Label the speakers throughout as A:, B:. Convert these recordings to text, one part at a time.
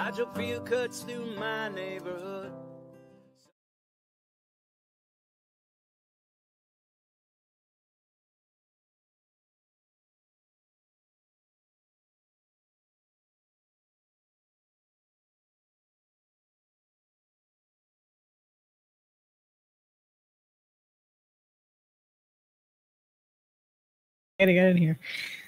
A: Hydrofield cuts through my neighborhood.
B: Gotta get in here.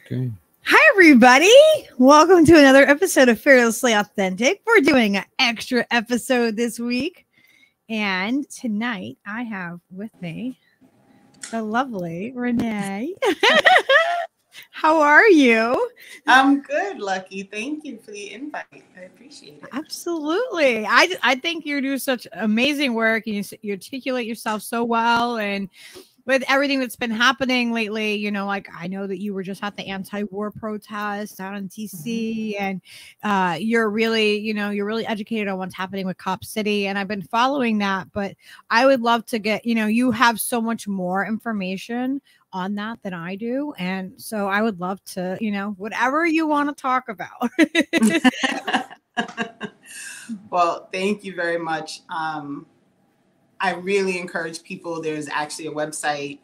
B: Okay. Hi, everybody. Welcome to another episode of Fearlessly Authentic. We're doing an extra episode this week. And tonight I have with me the lovely Renee. How are you?
C: I'm good, Lucky. Thank you for the invite. I appreciate it.
B: Absolutely. I think you do such amazing work, and you articulate yourself so well. And with everything that's been happening lately, you know, like I know that you were just at the anti-war protest down in DC, and you're really educated on what's happening with Cop City, and I've been following that. But I would love to get, you have so much more information on that than I do, and so I would love to, whatever you want to talk about.
C: Well, thank you very much. I really encourage people. There's actually a website.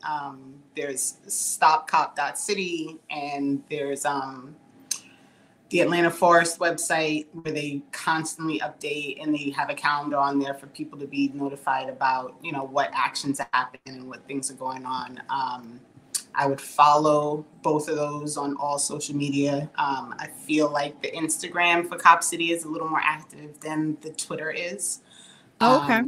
C: There's stopcop.city, and there's the Atlanta Forest website where they constantly update, and they have a calendar on there for people to be notified about, what actions happen and what things are going on. I would follow both of those on all social media. I feel like the Instagram for Cop City is a little more active than the Twitter is.
B: Okay.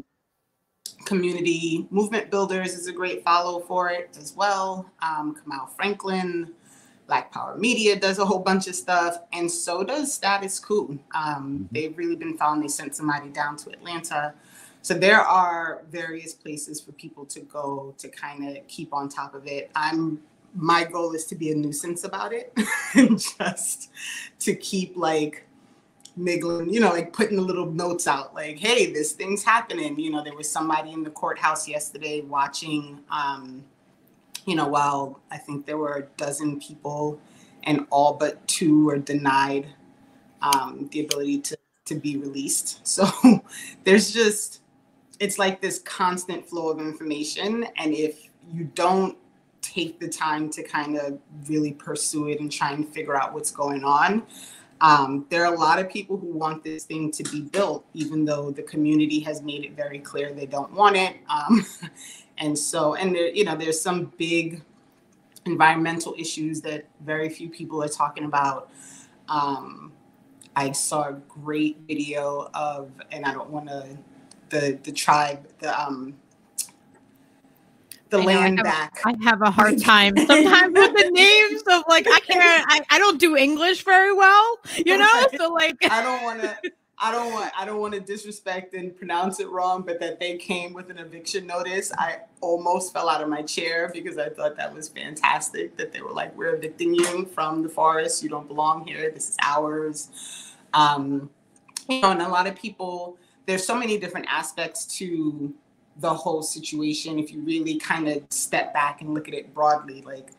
C: Community Movement Builders is a great follow for it as well. Kamau Franklin, Black Power Media does a whole bunch of stuff, and so does Status Quo. They've really been following. They sent somebody down to Atlanta. So there are various places for people to go to kind of keep on top of it. My goal is to be a nuisance about it and just to keep niggling, putting the little notes out like, hey, this thing's happening. There was somebody in the courthouse yesterday watching, while I think there were a dozen people and all but 2 were denied the ability to be released. So it's like this constant flow of information. And if you don't take the time to kind of really pursue it and try and figure out what's going on, there are a lot of people who want this thing to be built, even though the community has made it very clear they don't want it. And there's some big environmental issues that very few people are talking about. I saw a great video of, and I don't want to, the tribe, the land back.
B: I have a hard time sometimes with the names of I don't do English very well, so
C: I don't want to disrespect and pronounce it wrong, but that they came with an eviction notice. I almost fell out of my chair because I thought that was fantastic, that they were like, we're evicting you from the forest. You don't belong here. This is ours. And a lot of people, there's so many different aspects to the whole situation. If you really kind of step back and look at it broadly, like,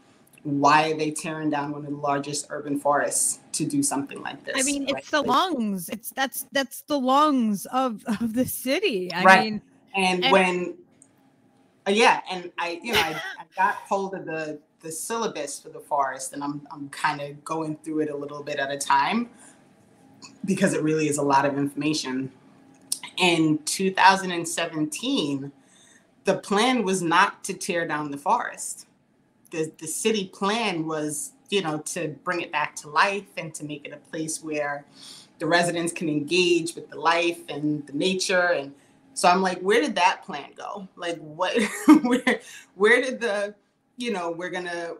C: why are they tearing down one of the largest urban forests to do something like this?
B: I mean, it's the lungs. That's the lungs of the city.
C: I got hold of the syllabus for the forest, and I'm kind of going through it a little bit at a time because it really is a lot of information. In 2017, the plan was not to tear down the forest. The city plan was, to bring it back to life and to make it a place where the residents can engage with the life and the nature. And so I'm like, where did that plan go? Like, what, where did the, we're gonna,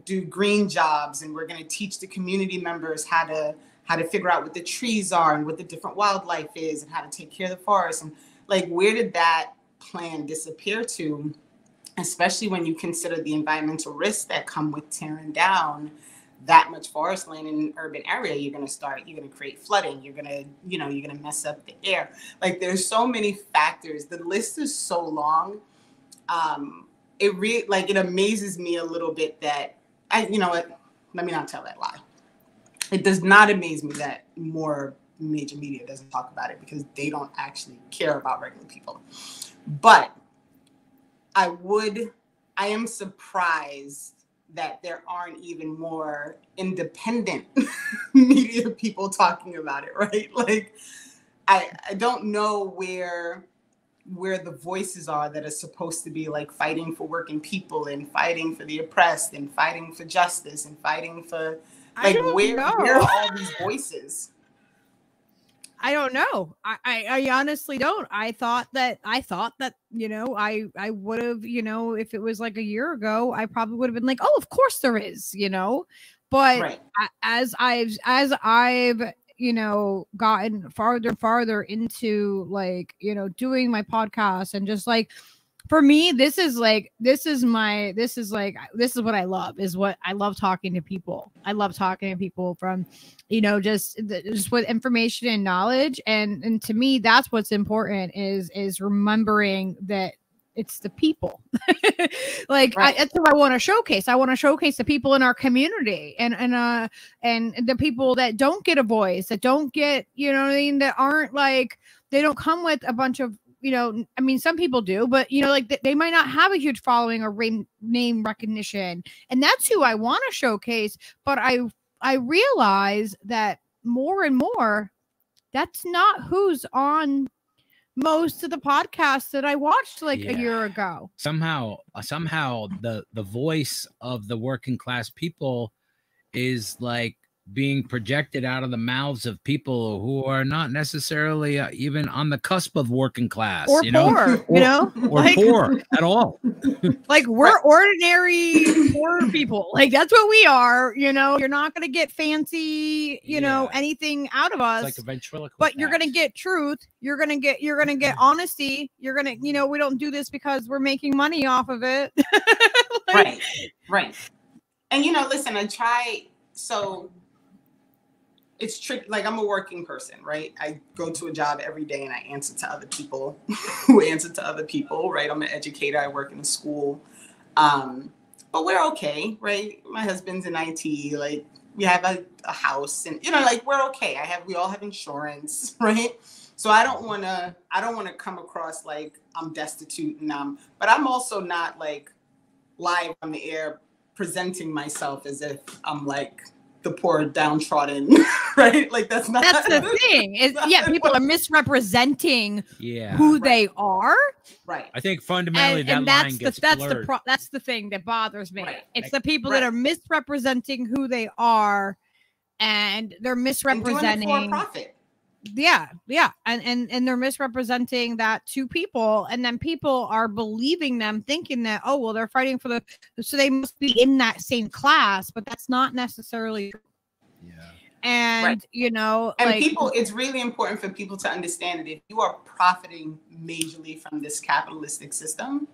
C: do green jobs, and we're gonna teach the community members how to figure out what the trees are and what the different wildlife is and how to take care of the forest. And where did that plan disappear to, especially when you consider the environmental risks that come with tearing down that much forest land in an urban area? You're going to create flooding. You're going to mess up the air. There's so many factors. The list is so long. It amazes me a little bit that let me not tell that lie. It does not amaze me that more major media doesn't talk about it because they don't actually care about regular people. But I am surprised that there aren't even more independent media people talking about it, right? Like, I don't know where the voices are that are supposed to be like fighting for working people and fighting for the oppressed and fighting for justice and fighting for, like, where are all these voices?
B: I don't know. I honestly don't. I thought that, you know, I would have, you know, if it was like a year ago, I probably would have been like, oh, of course there is, you know, but
C: Right.
B: as I've, you know, gotten farther and farther into, like, you know, doing my podcast, and just like, for me, this is what I love, is what I love, talking to people. I love talking to people from, you know, just with information and knowledge. And to me, that's what's important, is remembering that it's the people. Like,
C: right.
B: That's what I want to showcase. I want to showcase the people in our community, and the people that don't get a voice, that don't get, you know what I mean, that aren't like, they don't come with a bunch of, you know, I mean, some people do, but, you know, like, they might not have a huge following or name recognition. And that's who I want to showcase. But I realize that more and more, that's not who's on most of the podcasts that I watched like a year ago.
D: Somehow the voice of the working class people is like being projected out of the mouths of people who are not necessarily even on the cusp of working class,
B: or poor, you know,
D: or like, poor at all.
B: Like, we're ordinary poor people. Like, that's what we are. You know, you're not going to get fancy, you know, anything out of us.
D: It's like a ventriloquist,
B: but you're going to get truth. You're going to get honesty. You're going to, you know, we don't do this because we're making money off of it.
C: Like, right. And, you know, listen, so it's tricky. Like, I'm a working person, right? I go to a job every day and I answer to other people who answer to other people, right? I'm an educator. I work in a school. But we're okay, right? My husband's in IT. Like, we have a house, and, you know, like, we're okay. We all have insurance, right? So I don't want to come across like I'm destitute, but I'm also not like live on the air presenting myself as if I'm like the poor downtrodden, right? Like, that's the
B: thing. People are misrepresenting who they are.
C: Right.
D: I think fundamentally that's
B: the thing that bothers me.
C: Right.
B: It's the people that are misrepresenting who they are, and they're misrepresenting,
C: and doing it for profit.
B: And they're misrepresenting that to people, and then people are believing them, thinking that, oh, well, they're fighting for so they must be in that same class, but that's not necessarily true. And you know,
C: and
B: like,
C: people, it's really important for people to understand that if you are profiting majorly from this capitalistic system,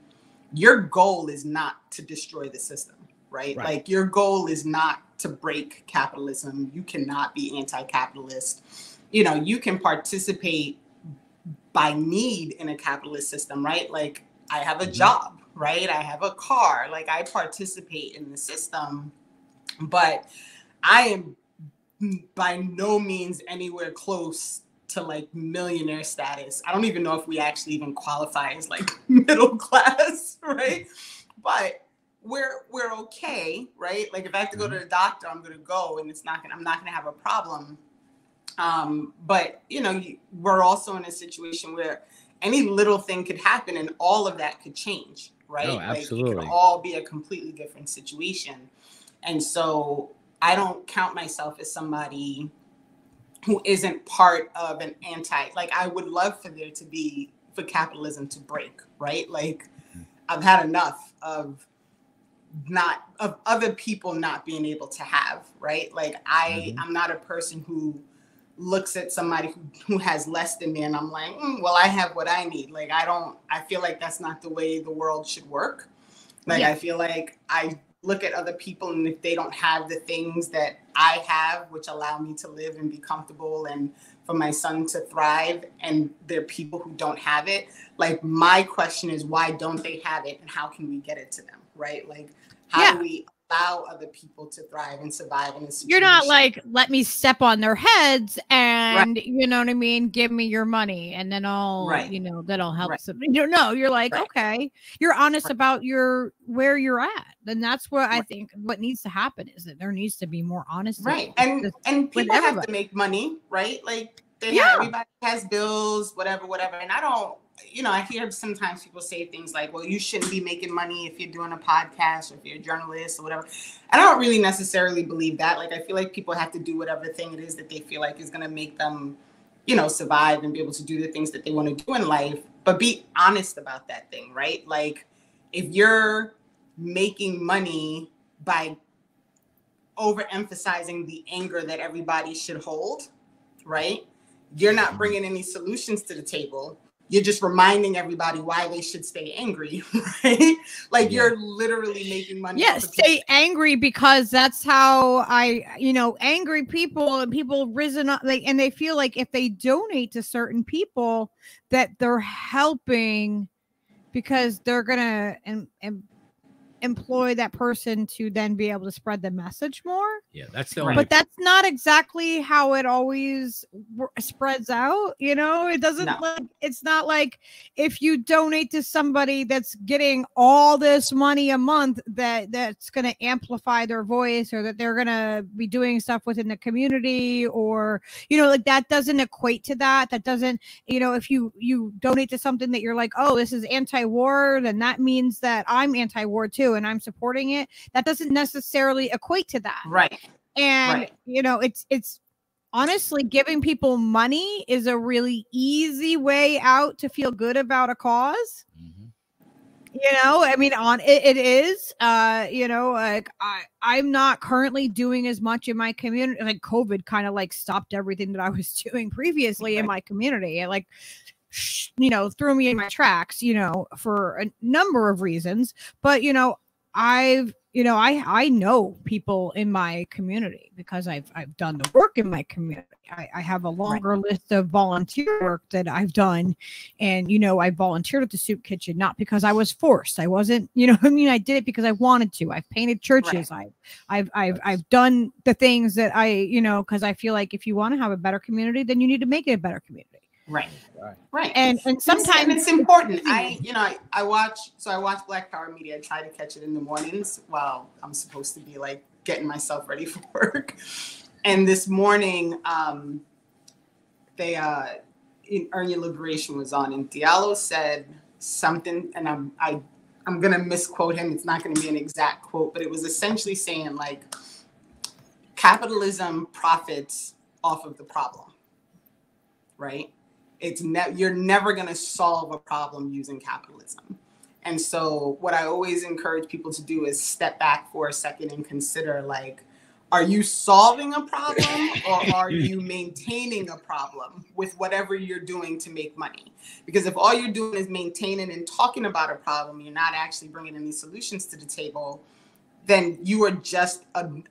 C: your goal is not to destroy the system, right? Like, your goal is not to break capitalism. You cannot be anti-capitalist. You know, you can participate by need in a capitalist system, right? Like, I have a job, right? I have a car. Like, I participate in the system, but I am by no means anywhere close to like millionaire status. I don't even know if we actually even qualify as like middle class, right? But we're okay, right? Like, if I have to go to the doctor, I'm going to go, and I'm not going to have a problem. But, you know, we're also in a situation where any little thing could happen and all of that could change, right?
D: Oh, absolutely.
C: Like, it could all be a completely different situation. And so I don't count myself as somebody who isn't part of an like, I would love for capitalism to break, right? Like, I've had enough of other people not being able to have, right? Like, I'm not a person who looks at somebody who has less than me and I'm like, well, I have what I need. Like, I feel like that's not the way the world should work. Like, I feel like I look at other people, and if they don't have the things that I have, which allow me to live and be comfortable and for my son to thrive, and there are people who don't have it, like, my question is, why don't they have it, and how can we get it to them, right? Like, how do we allow other people to thrive and survive in a situation.
B: You're not like, let me step on their heads and you know what I mean, give me your money and then I'll you know, that'll help some. You know, you're like, okay, you're honest about where you're at. Then that's what I think what needs to happen is that there needs to be more honesty.
C: And people have to make money, right? Like everybody has bills, whatever. And I don't, you know, I hear sometimes people say things like, well, you shouldn't be making money if you're doing a podcast or if you're a journalist or whatever. And I don't really necessarily believe that. Like, I feel like people have to do whatever thing it is that they feel like is going to make them, you know, survive and be able to do the things that they want to do in life, but be honest about that thing, right? Like, if you're making money by overemphasizing the anger that everybody should hold, right? You're not bringing any solutions to the table. You're just reminding everybody why they should stay angry, right? Like you're literally making money.
B: Yes, stay angry because that's how you know, angry people and people risen up, like, and they feel like if they donate to certain people that they're helping because they're gonna employ that person to then be able to spread the message more.
D: Yeah, that's the only.
B: But that's not exactly how it always spreads out. You know, it doesn't. Like, it's not like if you donate to somebody that's getting all this money a month that's going to amplify their voice, or that they're going to be doing stuff within the community, or you know, like that doesn't equate to that. That doesn't. You know, if you donate to something that you're like, oh, this is anti-war, then that means that I'm anti-war too, and I'm supporting it. That doesn't necessarily equate to that.
C: Right.
B: And you know, it's honestly, giving people money is a really easy way out to feel good about a cause. You know, I mean, it is, you know, like I'm not currently doing as much in my community. Like COVID kind of like stopped everything that I was doing previously in my community. It like, you know, threw me in my tracks, you know, for a number of reasons. But, you know, I know people in my community because I've done the work in my community. I have a longer list of volunteer work that I've done. And, you know, I volunteered at the soup kitchen, not because I was forced. I wasn't, you know, I mean, I did it because I wanted to. I've painted churches. I've done the things that you know, because I feel like if you want to have a better community, then you need to make it a better community. Right. And sometimes
C: it's important. I watch Black Power Media. I try to catch it in the mornings while I'm supposed to be like getting myself ready for work. And this morning, Earn Your Liberation was on, and Diallo said something, and I'm gonna misquote him. It's not gonna be an exact quote, but it was essentially saying like, capitalism profits off of the problem, right? You're never going to solve a problem using capitalism. And so what I always encourage people to do is step back for a second and consider, like, are you solving a problem or are you maintaining a problem with whatever you're doing to make money? Because if all you're doing is maintaining and talking about a problem, you're not actually bringing any solutions to the table, then you are just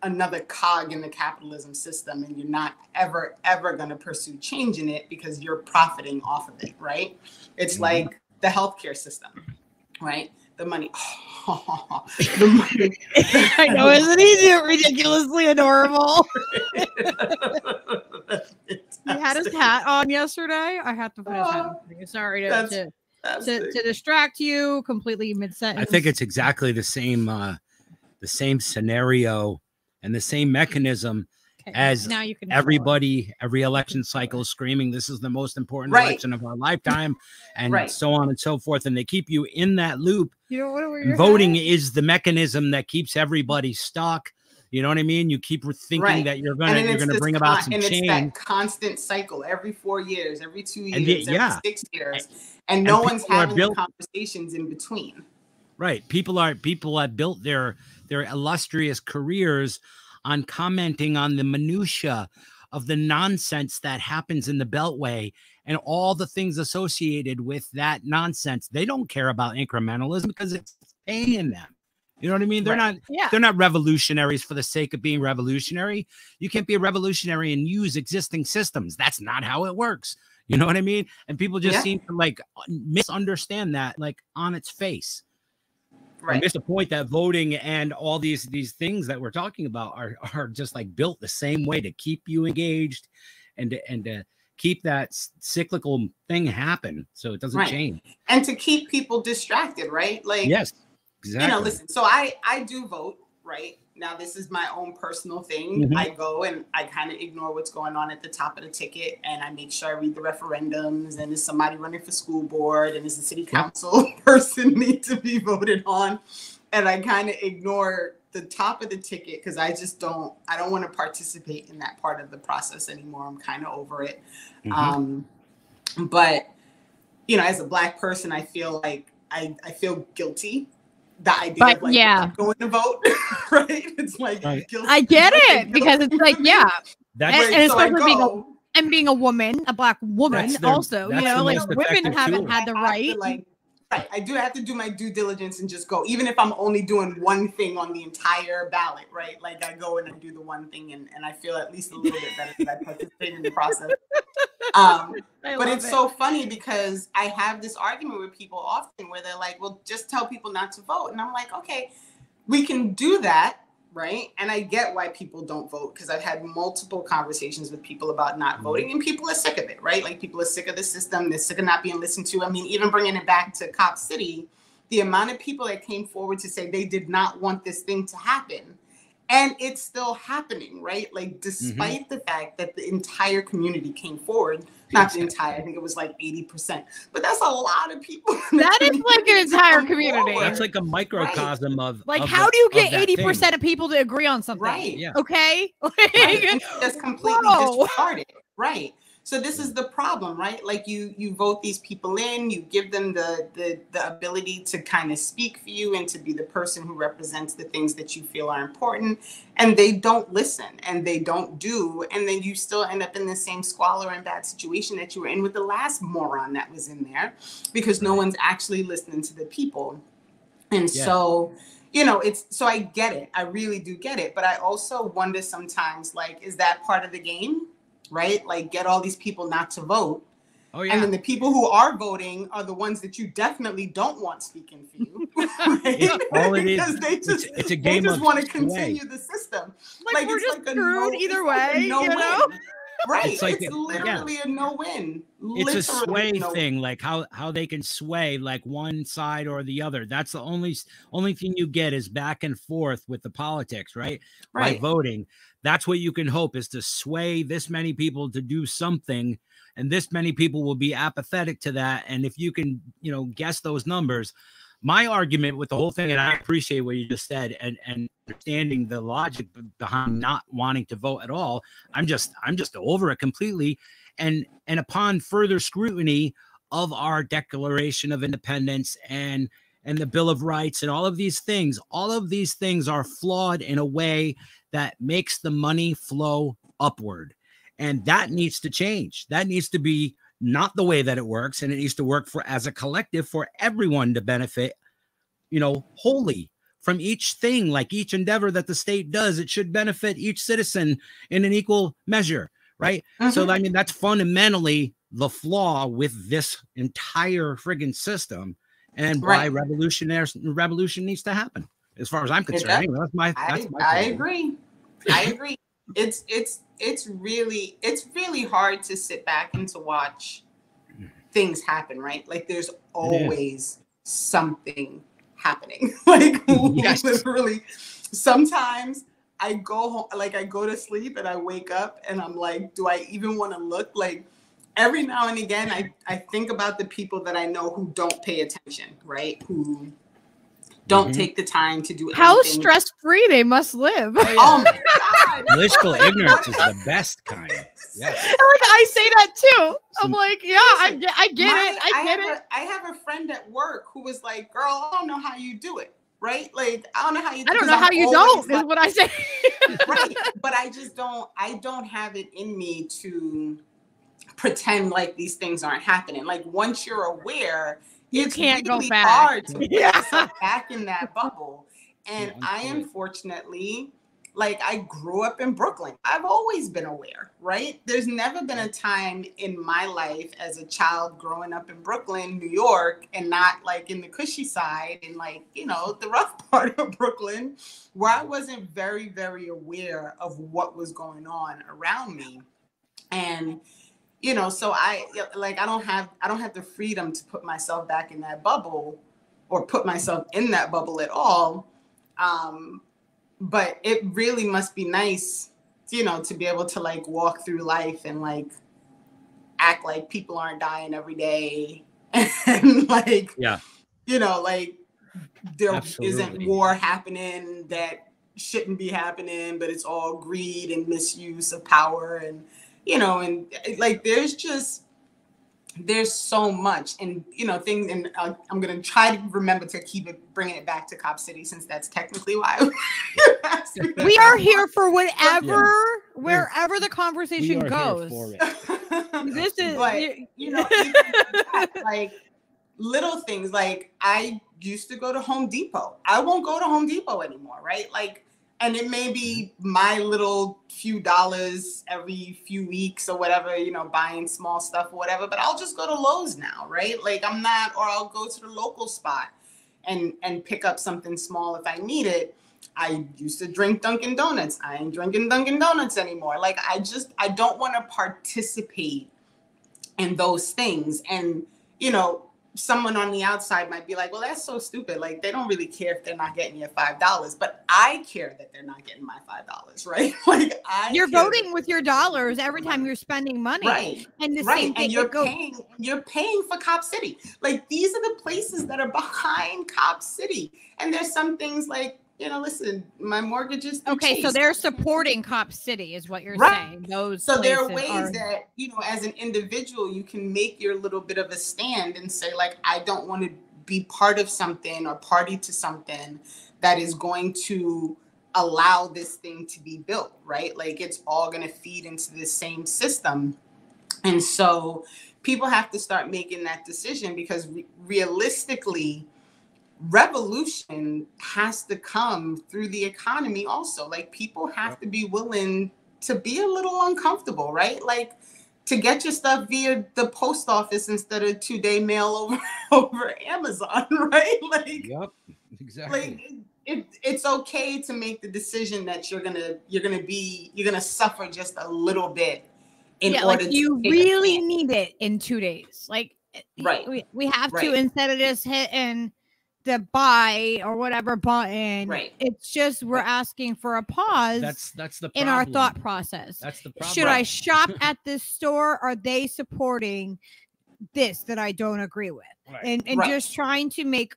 C: another cog in the capitalism system, and you're not ever going to pursue change in it because you're profiting off of it, right? It's like the healthcare system, right? The money. The money.
B: I know, isn't he ridiculously adorable? He had his hat on yesterday. I had to put his hat on. Sorry to distract you completely mid-sentence.
D: I think it's exactly the same scenario and the same mechanism as
B: now you can
D: everybody, every election cycle screaming, this is the most important election of our lifetime, and so on and so forth. And they keep you in that loop.
B: You know what?
D: Voting is the mechanism that keeps everybody stuck. You know what I mean? You keep thinking that you're gonna bring about some change.
C: It's that constant cycle every 4 years, every 2 years, every 6 years, and no one's having the conversations in between.
D: Right. People have built their illustrious careers on commenting on the minutia of the nonsense that happens in the Beltway and all the things associated with that nonsense. They don't care about incrementalism because it's paying them. You know what I mean? They're not revolutionaries for the sake of being revolutionary. You can't be a revolutionary and use existing systems. That's not how it works. You know what I mean? And people just seem to like misunderstand that, like, on its face. I miss the point that voting and all these things that we're talking about are just like built the same way to keep you engaged and to keep that cyclical thing happen so it doesn't change.
C: And to keep people distracted, right? Like,
D: yes, exactly.
C: You know, listen, so I do vote, right? Now, this is my own personal thing. I go and I kind of ignore what's going on at the top of the ticket, and I make sure I read the referendums, and is somebody running for school board, and is the city council person need to be voted on? And I kind of ignore the top of the ticket because I don't want to participate in that part of the process anymore. I'm kind of over it. But, you know, as a Black person, I feel like I feel guilty. The idea of like going to vote, right? It's like guilty. I
B: get it because it's like, and especially
C: so
B: being a woman, a Black woman, also, you know, like women haven't had the right.
C: I do have to do my due diligence and just go, even if I'm only doing one thing on the entire ballot, right? Like I go in and do the one thing, and I feel at least a little bit better because I participate in the process. But it's so funny because I have this argument with people often where they're like, well, just tell people not to vote. And I'm like, okay, we can do that, right? And I get why people don't vote because I've had multiple conversations with people about not voting, and people are sick of it, right? Like people are sick of the system. They're sick of not being listened to. I mean, even bringing it back to Cop City, the amount of people that came forward to say they did not want this thing to happen. And it's still happening, right? Like, despite the fact that the entire community came forward, not the entire, I think it was like 80%, but that's a lot of people.
B: That is like an entire community.
C: Forward.
D: That's like a microcosm of
B: like, how do you get 80% of people to agree on something?
C: Right.
D: Yeah.
B: Okay.
C: That's completely disregarded. Right. So this is the problem, right? Like you vote these people in, you give them the ability to kind of speak for you and to be the person who represents the things that you feel are important, and they don't listen and they don't do, and then you still end up in the same squalor and bad situation that you were in with the last moron that was in there, because no one's actually listening to the people. And so, you know, so I get it. I really do get it. But I also wonder sometimes, like, is that part of the game? Right? Like, get all these people not to vote. Oh, yeah. And then the people who are voting are the ones that you definitely don't want speaking for you. Right?
D: All it
C: because
D: is,
C: they just,
D: it's a game
C: they just
D: of
C: want to continue the system.
B: Like we're just screwed either way, you know?
C: Right.
D: It's like
C: literally a no-win.
D: It's a sway thing, like how they can sway like one side or the other. That's the only thing you get is back and forth with the politics, right? By voting. That's what you can hope, is to sway this many people to do something, and this many people will be apathetic to that. And if you can, you know, guess those numbers. My argument with the whole thing, and I appreciate what you just said, and understanding the logic behind not wanting to vote at all, I'm just over it completely. And upon further scrutiny of our Declaration of Independence and the Bill of Rights and all of these things are flawed in a way that makes the money flow upward. And that needs to change. That needs to be not the way that it works, and it needs to work for as a collective for everyone to benefit, you know, wholly from each thing. Like each endeavor that the state does, it should benefit each citizen in an equal measure, right? So I mean, that's fundamentally the flaw with this entire friggin' system, and why revolution needs to happen, as far as I'm concerned. Anyway, I
C: agree. I agree. It's really hard to sit back and to watch things happen, right? Like there's always something happening. Like literally, sometimes I go home, like I go to sleep and I wake up and I'm like, do I even want to look? Like every now and again, I think about the people that I know who don't pay attention, right? Who don't take the time to do anything.
B: How stress-free they must live.
C: Oh my God.
D: Blissful ignorance is the best kind. Yes.
B: Like I say that too. I'm like, yeah, I get it.
C: I have a friend at work who was like, girl, I don't know how you do it. Right? Like, I don't know how you do it.
B: I don't know how you don't, is what I say.
C: Right. But I don't have it in me to pretend like these things aren't happening. Like once you're aware, it's
B: can't
C: really
B: go back.
C: hard to get yourself back in that bubble. And I unfortunately, like I grew up in Brooklyn. I've always been aware, right? There's never been a time in my life as a child growing up in Brooklyn, New York, and not like in the cushy side and like, you know, the rough part of Brooklyn, where I wasn't very, very aware of what was going on around me. And, you know, so I don't have the freedom to put myself back in that bubble or put myself in that bubble at all. But it really must be nice, you know, to be able to like walk through life and like act like people aren't dying every day. And like, yeah, you know, like there isn't war happening that shouldn't be happening, but it's all greed and misuse of power. And, you know, and like, there's so much, and you know, things, and I'm gonna try to remember to bringing it back to Cop City, since that's technically why
B: we are here for wherever the conversation goes. This is,
C: but you know, like little things. Like I used to go to Home Depot. I won't go to Home Depot anymore, right? Like, and it may be my little few dollars every few weeks or whatever, you know, buying small stuff or whatever, but I'll just go to Lowe's now, right? Like or I'll go to the local spot and pick up something small if I need it. I used to drink Dunkin' Donuts. I ain't drinking Dunkin' Donuts anymore. Like I don't want to participate in those things. And, you know, someone on the outside might be like, well, that's so stupid. Like, they don't really care if they're not getting your $5, but I care that they're not getting my $5, right? Like,
B: you're voting with your dollars every time you're spending money,
C: right?
B: And the
C: right,
B: same thing,
C: and you're paying for Cop City. Like, these are the places that are behind Cop City, and there's some things like, you know, listen, my mortgage is
B: okay. So they're supporting Cop City, is what you're saying.
C: So there are ways that, you know, as an individual, you can make your little bit of a stand and say, like, I don't want to be part of something or party to something that is going to allow this thing to be built, right? Like, it's all going to feed into the same system. And so people have to start making that decision, because realistically, revolution has to come through the economy also. Like, people have to be willing to be a little uncomfortable, right? Like, to get your stuff via the post office instead of 2-day mail over Amazon, right? Like,
D: yep, exactly.
C: Like, it's okay to make the decision that you're gonna suffer just a little bit in order
B: like you really need it in 2 days. Like,
C: right,
B: we have to, instead of just hitting the buy or whatever button,
C: right?
B: It's just we're asking for a pause.
D: That's the problem.
B: In our thought process.
D: That's the problem.
B: Should I shop at this store? Are they supporting this that I don't agree with? And just trying to make,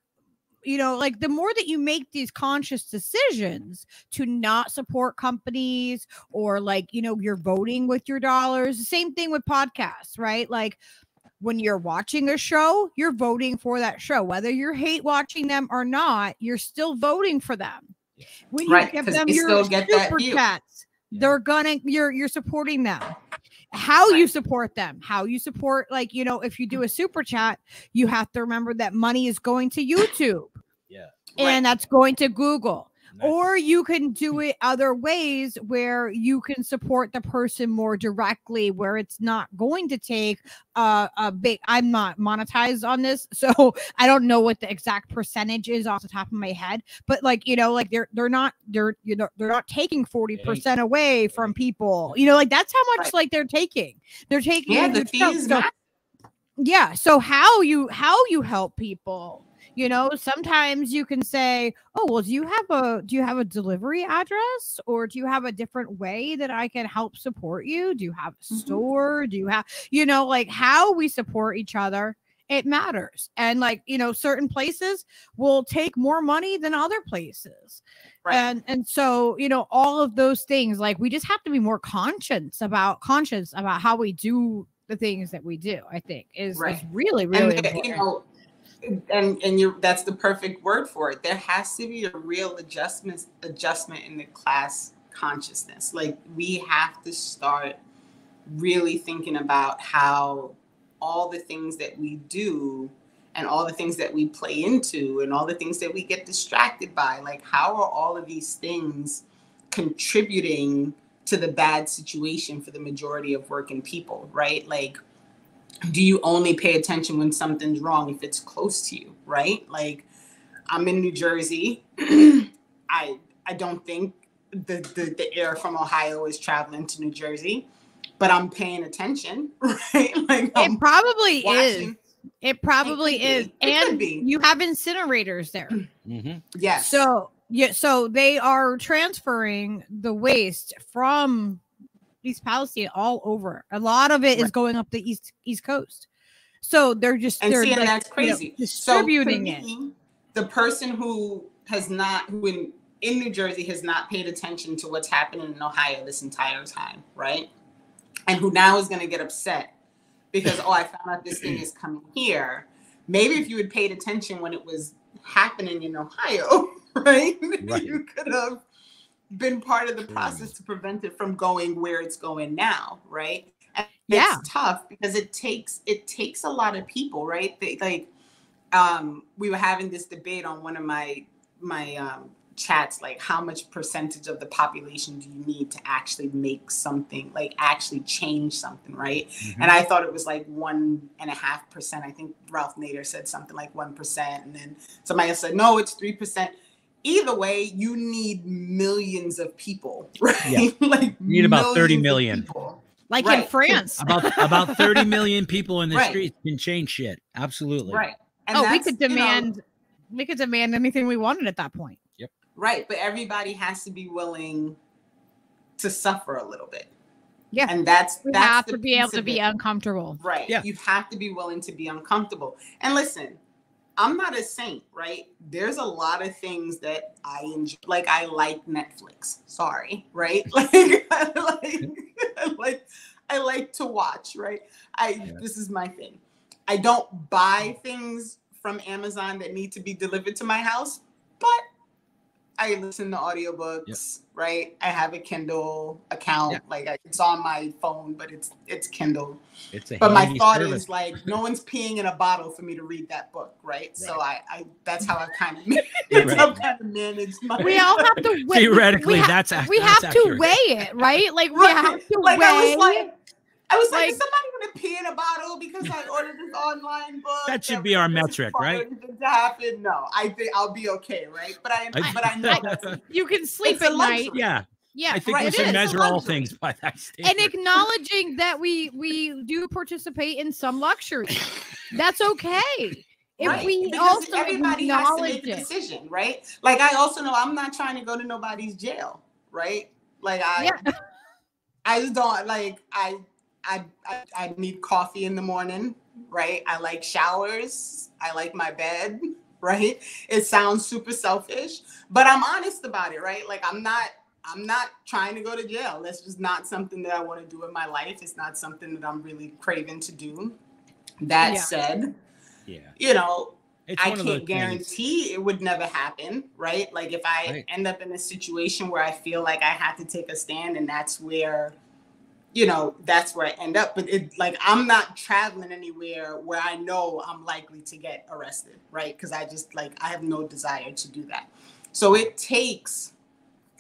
B: you know, like, the more that you make these conscious decisions to not support companies, or like, you know, you're voting with your dollars. The same thing with podcasts, right? Like, when you're watching a show, you're voting for that show. Whether you hate watching them or not, you're still voting for them. When you give them your super chats, you're supporting them. How you support them, how you support, like, you know, if you do a super chat, you have to remember that money is going to YouTube. And that's going to Google. Or you can do it other ways where you can support the person more directly, where it's not going to take a big, I'm not monetized on this, so I don't know what the exact percentage is off the top of my head, but like, you know, like they're not taking 40% away from people, you know, like that's how much like they're taking
C: the fees.
B: So how you help people. You know, sometimes you can say, oh, well, do you have a delivery address, or do you have a different way that I can help support you? Do you have a store? Do you have, you know, like, how we support each other, it matters. And like, you know, certain places will take more money than other places. And so, you know, all of those things, like, we just have to be more conscious about how we do the things that we do, I think is really, really important.
C: You know, and that's the perfect word for it. There has to be a real adjustment in the class consciousness. Like, we have to start really thinking about how all the things that we do and all the things that we play into and all the things that we get distracted by, like, how are all of these things contributing to the bad situation for the majority of working people, right? Like, do you only pay attention when something's wrong if it's close to you, right? Like, I'm in New Jersey. I don't think the air from Ohio is traveling to New Jersey, but I'm paying attention, right? Like,
B: it probably is.
C: watching.
B: It probably is. And you have incinerators there.
D: Mm-hmm.
C: Yes.
B: So yeah, so they are transferring the waste from East Palestine all over. A lot of it is going up the east coast. So they're just
C: and
B: they're
C: see, and
B: like,
C: that's crazy.
B: Distributing
C: so me, the person who has not, who in New Jersey has not paid attention to what's happening in Ohio this entire time, right? And who now is going to get upset because, oh, I found out this thing is coming here. Maybe if you had paid attention when it was happening in Ohio, right? You could have been part of the process to prevent it from going where it's going now, right? And it's tough because it takes a lot of people, right? We were having this debate on one of my chats, like how much percentage of the population do you need to actually make something, like actually change something, right? And I thought it was like 1.5%. I think Ralph Nader said something like 1%, and then somebody else said no, it's 3%. Either way, you need millions of people, right? Like
D: you need about 30 million
C: people.
B: Like in France.
D: about 30 million people in the streets can change shit. Absolutely.
C: Right. And
B: we could demand anything we wanted at that point.
D: Yep.
C: Right. But everybody has to be willing to suffer a little bit.
B: Yeah.
C: And
B: we have to be able to be uncomfortable.
C: Right.
D: Yeah.
C: You have to be willing to be uncomfortable. And listen, I'm not a saint, right? There's a lot of things that I enjoy. Like, I like Netflix. Sorry, right? I like to watch, right? This is my thing. I don't buy things from Amazon that need to be delivered to my house, but I listen to audiobooks, right? I have a Kindle account. Like, it's on my phone, but it's Kindle. But my thought is, like, no one's peeing in a bottle for me to read that book, right? So I that's how I've kind of managed my.
B: We all have to weigh.
D: Theoretically,
B: we have to weigh it, right? Like, we have to weigh.
C: I was like, is somebody going to pee in a bottle because I ordered this online book?
D: That should be our metric, right?
C: To happen? No, I think I'll be okay, right? But I know
B: you can sleep at night.
D: Yeah.
B: Yeah,
D: I think we should measure all things by that statement.
B: And acknowledging that we do participate in some luxury. That's okay. If we also
C: everybody has to make a decision, right? Like, I also know I'm not trying to go to nobody's jail, right? Like, I just don't, like, I need coffee in the morning, right? I like showers. I like my bed, right? It sounds super selfish, but I'm honest about it, right? Like, I'm not trying to go to jail. That's just not something that I want to do in my life. It's not something that I'm really craving to do. That said, you know, I can't guarantee it would never happen, right? Like, if I end up in a situation where I feel like I have to take a stand, and that's where, you know, that's where I end up. But I'm not traveling anywhere where I know I'm likely to get arrested, right? Because I have no desire to do that. So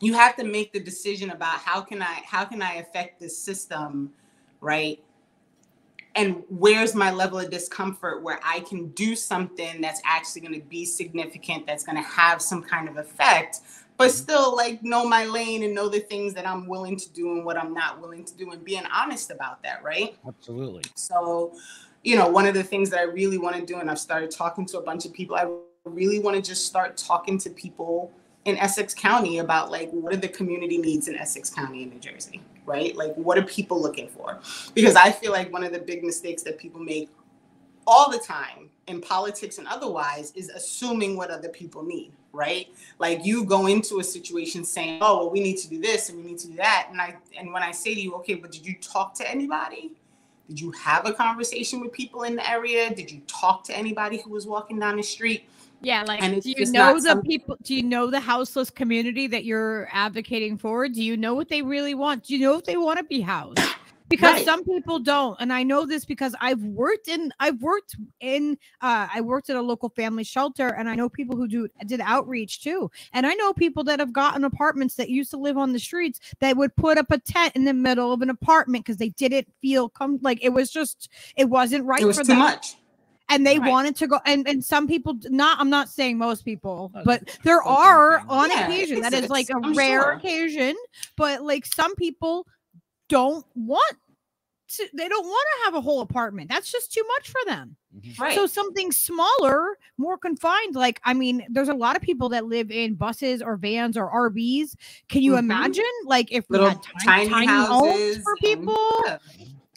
C: you have to make the decision about how can I affect this system, right? And where's my level of discomfort where I can do something that's actually going to be significant, that's going to have some kind of effect, but still, like, know my lane and know the things that I'm willing to do and what I'm not willing to do, and being honest about that, right?
D: Absolutely.
C: So, you know, one of the things that I really want to do, and I've started talking to a bunch of people, I really want to just start talking to people in Essex County about, like, what are the community needs in Essex County in New Jersey, right? Like, what are people looking for? Because I feel like one of the big mistakes that people make all the time in politics and otherwise is assuming what other people need, right? Like, you go into a situation saying, oh, well, we need to do this and we need to do that. And when I say to you, okay, but did you talk to anybody? Did you have a conversation with people in the area? Did you talk to anybody who was walking down the street?
B: Yeah, like, do you know the people? Do you know the houseless community that you're advocating for? Do you know what they really want? Do you know if they want to be housed? because some people don't. And I know this because I worked at a local family shelter, and I know people who did outreach too. And I know people that have gotten apartments that used to live on the streets that would put up a tent in the middle of an apartment because they didn't feel like it wasn't right.
C: It was
B: for
C: too
B: them.
C: much.
B: And they wanted to go, and some people I'm not saying most people, but there are on occasion, that is like a rare occasion, but like some people don't want to have a whole apartment. That's just too much for them. Right. So something smaller, more confined. Like, I mean, there's a lot of people that live in buses or vans or RVs. Can you imagine, like, if we had tiny homes for people?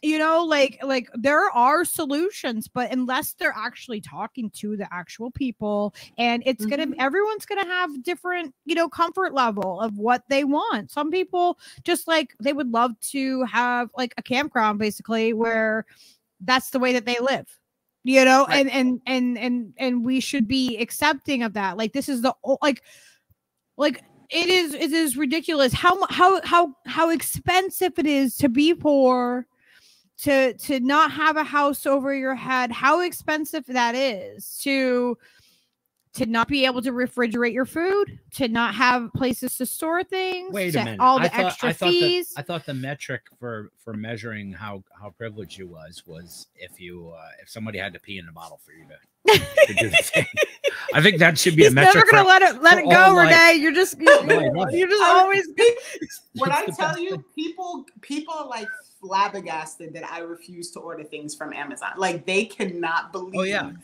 B: You know, like there are solutions, but unless they're actually talking to the actual people, and it's everyone's gonna have different, comfort level of what they want. Some people just like, they would love to have like a campground, basically, where that's the way that they live, and we should be accepting of that. Like, this is it is ridiculous how expensive it is to be poor, to not have a house over your head, how expensive that is, to not be able to refrigerate your food, to not have places to store things.
D: Wait a minute.
B: All the extra fees.
D: I thought the metric for measuring how privileged you was if somebody had to pee in a bottle for you to do the thing. I think that should be a metric.
B: Never gonna let it go, Renee. You're just always.
C: When I tell you, people are like flabbergasted that I refuse to order things from Amazon. Like, they cannot believe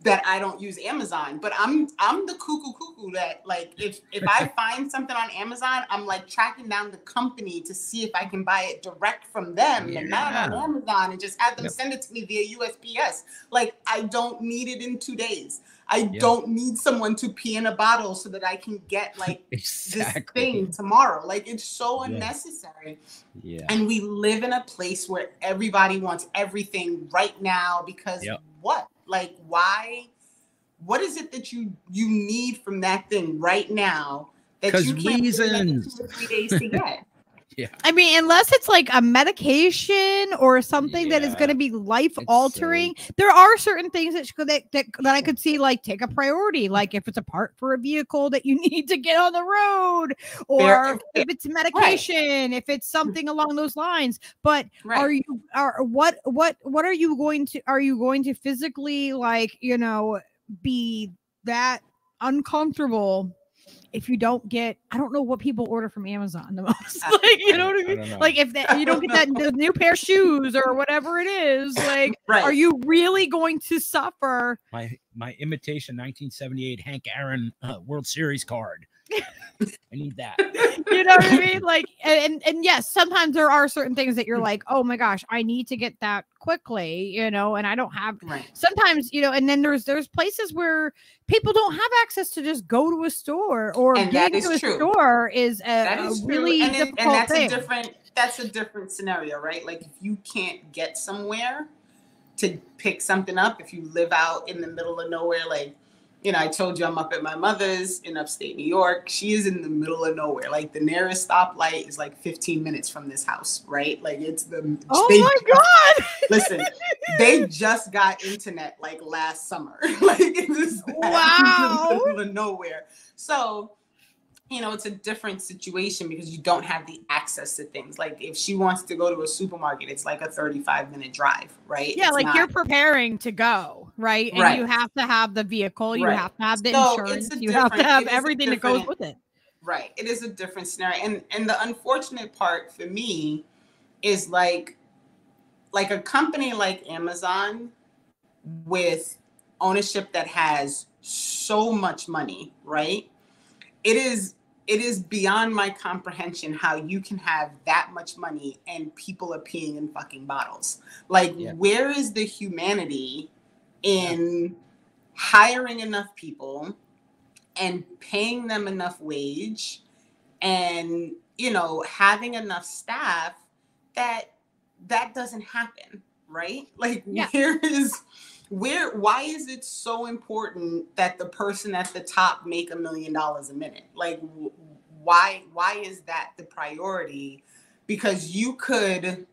C: that I don't use Amazon. But I'm the cuckoo that, like, if I find something on Amazon, I'm like tracking down the company to see if I can buy it direct from them and not on Amazon, and just have them send it to me via USPS. Like, I don't need it in 2 days. I don't need someone to pee in a bottle so that I can get like this thing tomorrow. Like, it's so unnecessary. Yeah. And we live in a place where everybody wants everything right now because what? Like, why? What is it that you need from that thing right now that you can't wait 2 or 3 days to get?
B: I mean, unless it's like a medication or something that is going to be life altering, there are certain things that I could see like take a priority. Like if it's a part for a vehicle that you need to get on the road, or if it's medication, if it's something along those lines. But are you going to physically, like, be that uncomfortable if you don't get, I don't know what people order from Amazon the most. Like, you know what I mean? Like, if you don't get the new pair of shoes or whatever it is, like, are you really going to suffer?
D: My imitation 1978 Hank Aaron World Series card. I need that.
B: You know what I mean? Like, and yes, sometimes there are certain things that you're like, oh my gosh, I need to get that quickly, and I don't have sometimes, and then there's places where people don't have access to just go to a store, or getting to a store is a really difficult thing.
C: That's a different scenario, right? Like, if you can't get somewhere to pick something up, if you live out in the middle of nowhere, like, I told you I'm up at my mother's in upstate New York. She is in the middle of nowhere. Like, the nearest stoplight is like 15 minutes from this house, right? Like, it's
B: my God.
C: Listen, they just got internet like last summer. Like, it's in the middle of nowhere. So, it's a different situation because you don't have the access to things. Like, if she wants to go to a supermarket, it's like a 35-minute drive, right?
B: Yeah, you're preparing to go, right? And you have to have the vehicle, you have to have the insurance, you have to have everything that goes with it.
C: Right. It is a different scenario. And the unfortunate part for me is like a company like Amazon with ownership that has so much money, right? It is beyond my comprehension how you can have that much money and people are peeing in fucking bottles. Like, where is the humanity in hiring enough people and paying them enough wage and, having enough staff that doesn't happen, right? Like, why is it so important that the person at the top make $1 million a minute? Like, why is that the priority? Because you could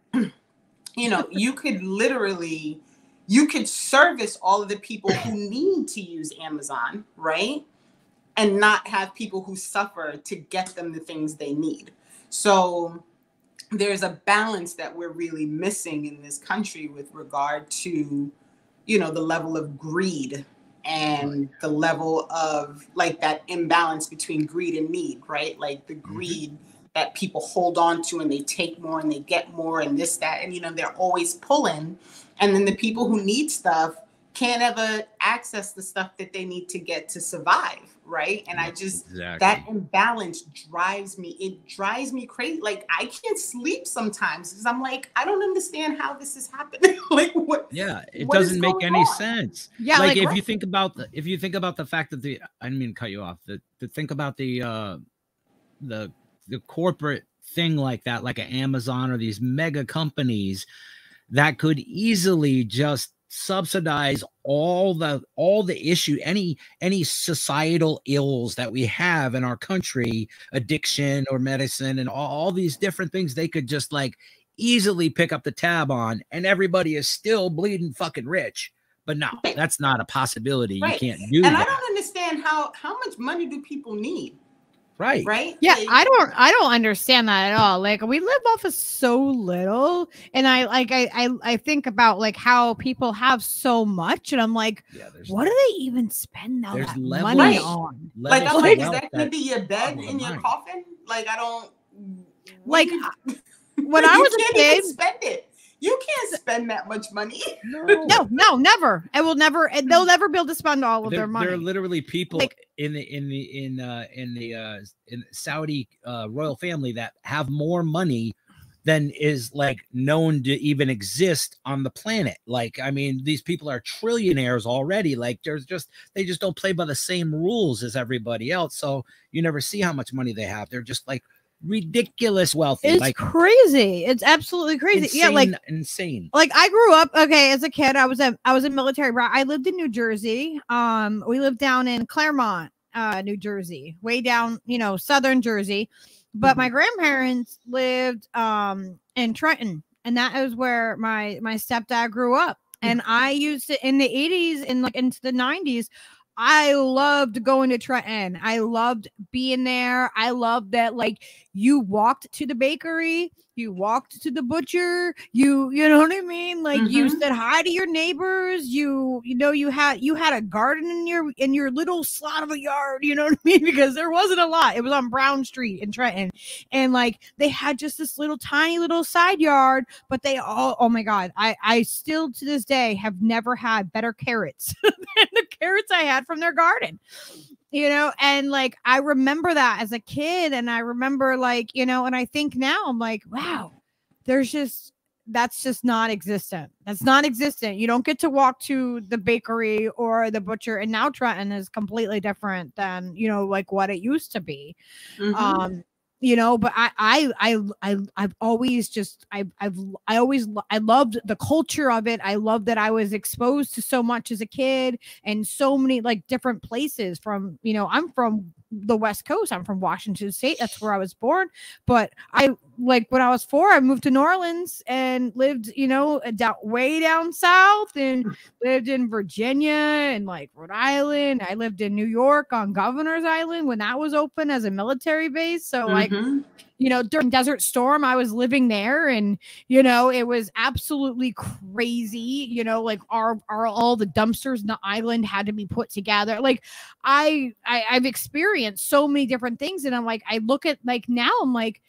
C: you know, you could literally, you could service all of the people who need to use Amazon, right? And not have people who suffer to get them the things they need. So there's a balance that we're really missing in this country with regard to, you know, the level of greed and the level of like that imbalance between greed and need, right? Like the greed that people hold on to and they take more and they get more and this, that, and, you know, they're always pulling. And then the people who need stuff can't ever access the stuff that they need to get to survive, right? And I just, that imbalance drives me, it drives me crazy. Like I can't sleep sometimes because I'm like, I don't understand how this is happening. Like what?
D: Yeah, it doesn't make any sense.
B: Yeah,
D: like if you think about the fact that I didn't mean to cut you off. To think about the corporate thing like that, like an Amazon or these mega companies that could easily just subsidize all the issue, any societal ills that we have in our country, addiction or medicine and all these different things. They could just like easily pick up the tab on, and everybody is still bleeding fucking rich. But no, that's not a possibility. You can't do that.
C: And I don't understand how much money do people need? Right.
B: Yeah, I don't understand that at all. Like we live off of so little, and I think about like how people have so much, and I'm like, what do they even spend all that money on?
C: Like I'm like, is that gonna be your bed in your coffin? Like I don't
B: like when I was a kid,
C: spend it. You can't spend that much money.
B: No, never. I will never. They'll never be able to spend all of their money.
D: There are literally people like, in the Saudi royal family that have more money than is like known to even exist on the planet. Like, I mean, these people are trillionaires already. Like, they just don't play by the same rules as everybody else. So you never see how much money they have. They're just like ridiculous wealthy.
B: It's
D: like
B: crazy. It's absolutely crazy.
D: Insane,
B: yeah, like
D: insane.
B: Like I grew up as a kid. I was a military brat. I lived in New Jersey. We lived down in Claremont, New Jersey, way down, southern Jersey. But my grandparents lived in Trenton, and that is where my stepdad grew up. And I used to, in the 80s and like into the 90s, I loved going to Trenton. I loved being there. I loved that, like, you walked to the bakery, you walked to the butcher, you know what I mean? Like you said hi to your neighbors. You had a garden in your little slot of a yard, you know what I mean? Because there wasn't a lot. It was on Brown Street in Trenton. And like they had just this little tiny little side yard, but they all, oh my God, I still to this day have never had better carrots than the carrots I had from their garden. And like I remember that as a kid, and I remember like, and I think now I'm like, wow, that's just non-existent. That's non-existent. You don't get to walk to the bakery or the butcher, and now Trenton is completely different than, like what it used to be. But I've always just, I loved the culture of it. I loved that I was exposed to so much as a kid and so many like different places from, I'm from the West Coast. I'm from Washington State. That's where I was born. But when I was 4, I moved to New Orleans and lived, way down south, and lived in Virginia and like Rhode Island. I lived in New York on Governor's Island when that was open as a military base. So like, during Desert Storm, I was living there, and, it was absolutely crazy. Like all the dumpsters in the island had to be put together. Like I've experienced so many different things, and I'm like, I look at like now I'm like,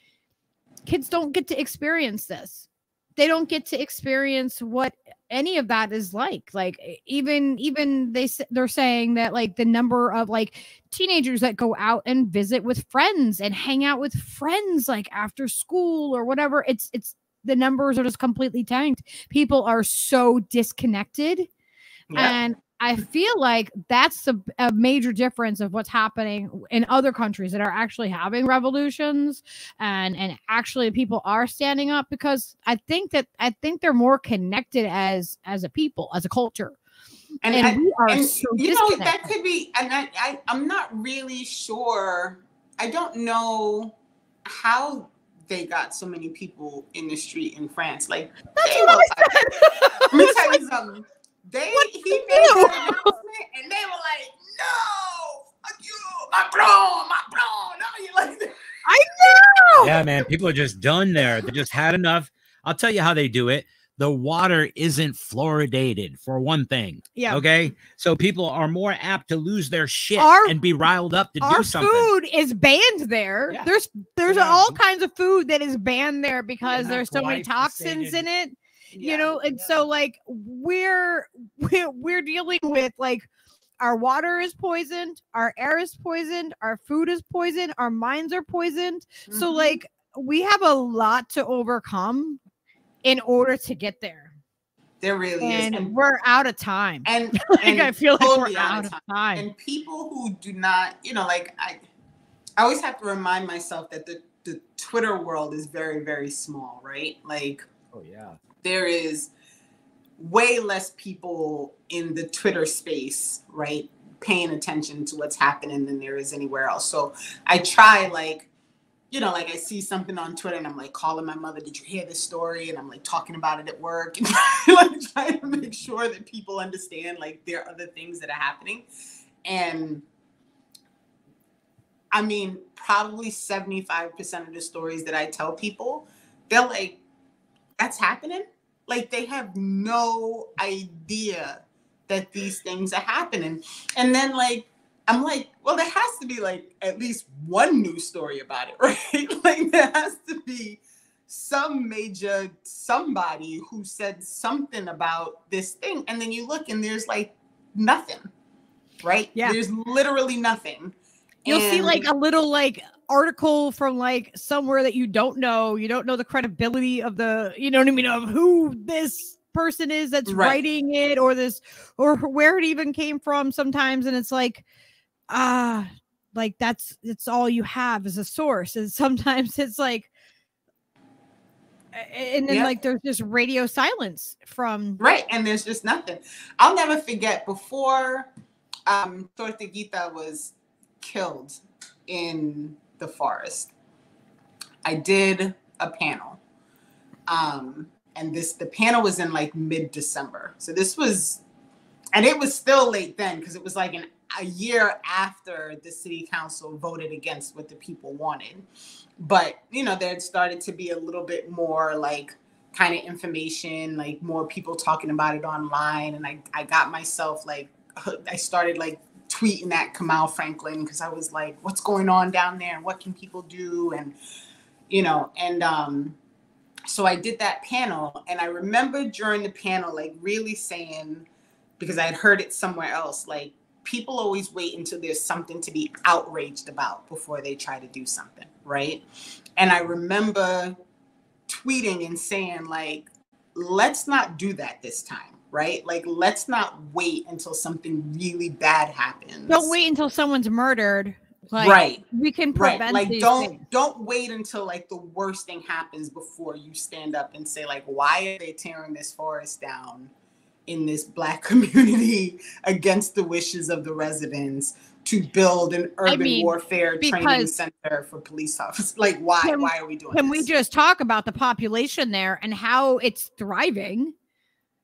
B: kids don't get to experience this. They don't get to experience what any of that is like. Like even they're saying that like the number of like teenagers that go out and visit with friends and hang out with friends like after school or whatever, it's the numbers are just completely tanked. People are so disconnected. And I feel like that's a major difference of what's happening in other countries that are actually having revolutions, and actually people are standing up, because I think they're more connected as a people, as a culture. And we are so disconnected.
C: That could be, and I'm not really sure. I don't know how they got so many people in the street in France. Like, they were like, let me tell you something. He made that announcement, and they were like, no, fuck you, Macron, no, you like that.
B: I know.
D: Yeah, man, people are just done there. They just had enough. I'll tell you how they do it. The water isn't fluoridated, for one thing.
B: Yeah.
D: Okay. So people are more apt to lose their shit and be riled up to do something.
B: Our food is banned there.
D: Yeah.
B: There's all kinds of food that is banned there because there's so many toxins in it. You know, and so like we're dealing with like our water is poisoned, our air is poisoned, our food is poisoned, our minds are poisoned. So like we have a lot to overcome in order to get there.
C: There really is.
B: And we're out of time.
C: And,
B: like, I feel
C: totally
B: like we're out of time.
C: And people who do not, you know, like I always have to remind myself that the Twitter world is very, very small, right? Like,
D: oh yeah,
C: there is way less people in the Twitter space, right, paying attention to what's happening than there is anywhere else. So I try, like, you know, like I see something on Twitter and I'm like calling my mother, did you hear this story? And I'm like talking about it at work and like trying to make sure that people understand like there are other things that are happening. And I mean, probably 75% of the stories that I tell people, they're like, that's happening? Like they have no idea that these things are happening. And then like, I'm like, well, there has to be like at least one news story about it, right? Like there has to be some major somebody who said something about this thing. And then you look and there's like nothing, right?
B: Yeah.
C: There's literally nothing.
B: You'll see like a little like article from like somewhere that you don't know the credibility of the, you know what I mean, of who this person is that's writing it or where it even came from sometimes. And it's like, like it's all you have as a source. And sometimes it's like, and then like there's just radio silence from.
C: Right. And there's just nothing. I'll never forget before Tortuguita was killed in the forest, I did a panel. And the panel was in like mid-December. So this was, and it was still late then because it was like a year after the city council voted against what the people wanted. But, you know, there had started to be a little bit more like kind of information, like more people talking about it online. And I got myself like, I started like tweeting at Kamal Franklin because I was like, what's going on down there? And what can people do? And, you know, and so I did that panel. And I remember during the panel, like really saying, because I had heard it somewhere else, like, people always wait until there's something to be outraged about before they try to do something, right? And I remember tweeting and saying, like, let's not do that this time, right? Like, let's not wait until something really bad happens.
B: Don't wait until someone's murdered. Like, we can prevent
C: like
B: these
C: don't
B: things.
C: Don't wait until like the worst thing happens before you stand up and say, like, why are they tearing this forest down in this Black community against the wishes of the residents to build an urban warfare training center for police officers? Like, why are we doing this?
B: Can we just talk about the population there and how it's thriving?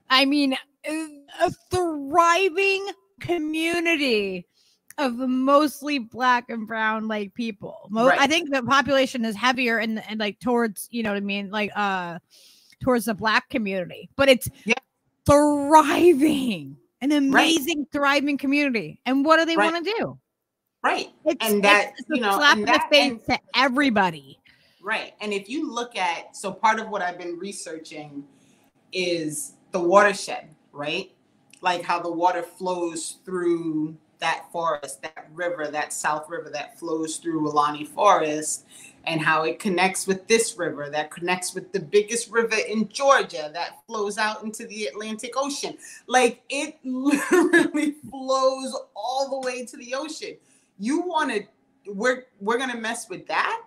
B: I mean, a thriving community of mostly Black and brown like people. I think the population is heavier and like towards, you know what I mean, like towards the Black community, but it's thriving, an amazing thriving community. And what do they want to do?
C: Right.
B: It's
C: you know,
B: slap in the face to everybody.
C: Right. And if you look at, so part of what I've been researching is the watershed, right? Like how the water flows through that forest, that river, that South River that flows through Willani Forest, and how it connects with this river that connects with the biggest river in Georgia that flows out into the Atlantic Ocean. Like, it literally flows all the way to the ocean. You want to, we're going to mess with that?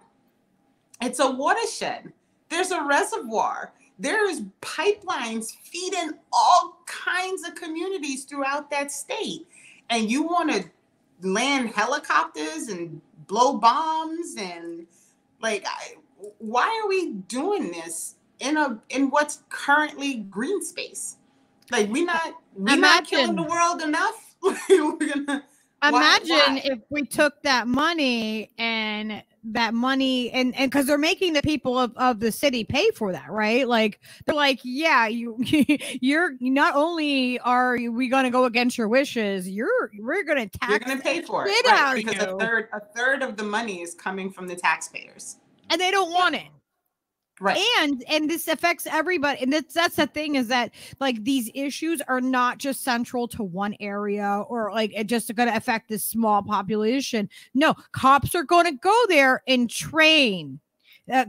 C: It's a watershed. There's a reservoir. There's pipelines feeding all kinds of communities throughout that state. And you want to land helicopters and blow bombs and like, why are we doing this in what's currently green space? Like we're not killing the world enough. We're gonna
B: imagine if we took that money and because they're making the people of the city pay for that, right? Like they're like, yeah, you're not only are we going to go against your wishes, we're going to tax,
C: you're going to pay for it, right? Because a third of the money is coming from the taxpayers,
B: and they don't want it.
C: Right.
B: And this affects everybody. And that's the thing, is that like these issues are not just central to one area or like it just going to affect this small population. No, cops are going to go there and train.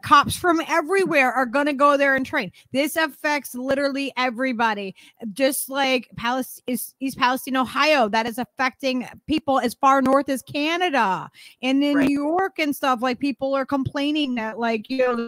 B: Cops from everywhere are going to go there and train. This affects literally everybody. Just like East Palestine, Ohio, that is affecting people as far north as Canada and in New York and stuff. Like people are complaining that like,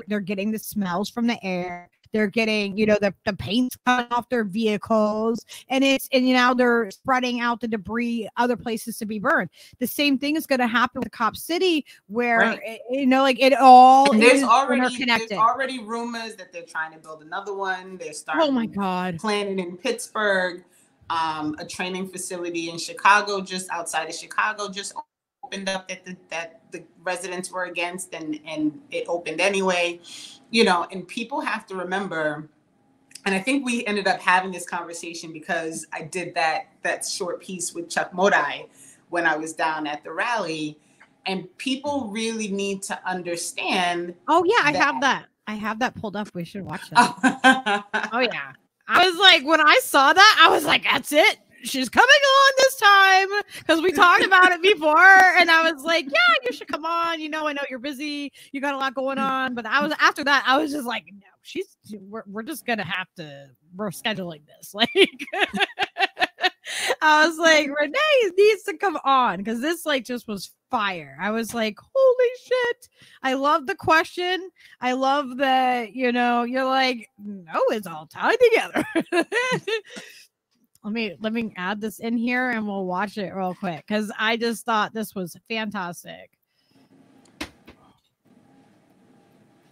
B: they're getting the smells from the air. They're getting, the paint's coming off their vehicles, and now they're spreading out the debris other places to be burned. The same thing is going to happen with Cop City, where it all
C: is interconnected. There's already rumors that they're trying to build another one. They're starting.
B: Oh my God!
C: Planning in Pittsburgh, a training facility in Chicago, just outside of Chicago, just opened up that the residents were against, and it opened anyway. And people have to remember, and I think we ended up having this conversation because I did that short piece with Chuck Modai when I was down at the rally, and people really need to understand.
B: Oh yeah, I have that pulled up. We should watch that. Oh yeah. I was like, when I saw that, I was like, that's it. She's coming on this time, because we talked about it before, and I was like, yeah, you should come on. I know you're busy, you got a lot going on, but after that I was just like, no, we're just gonna have to, we're scheduling this. Like I was like, Renee needs to come on, because this like just was fire. I was like, holy shit. I love the question. I love that, you're like, no, it's all tied together. Let me add this in here and we'll watch it real quick, because I just thought this was fantastic.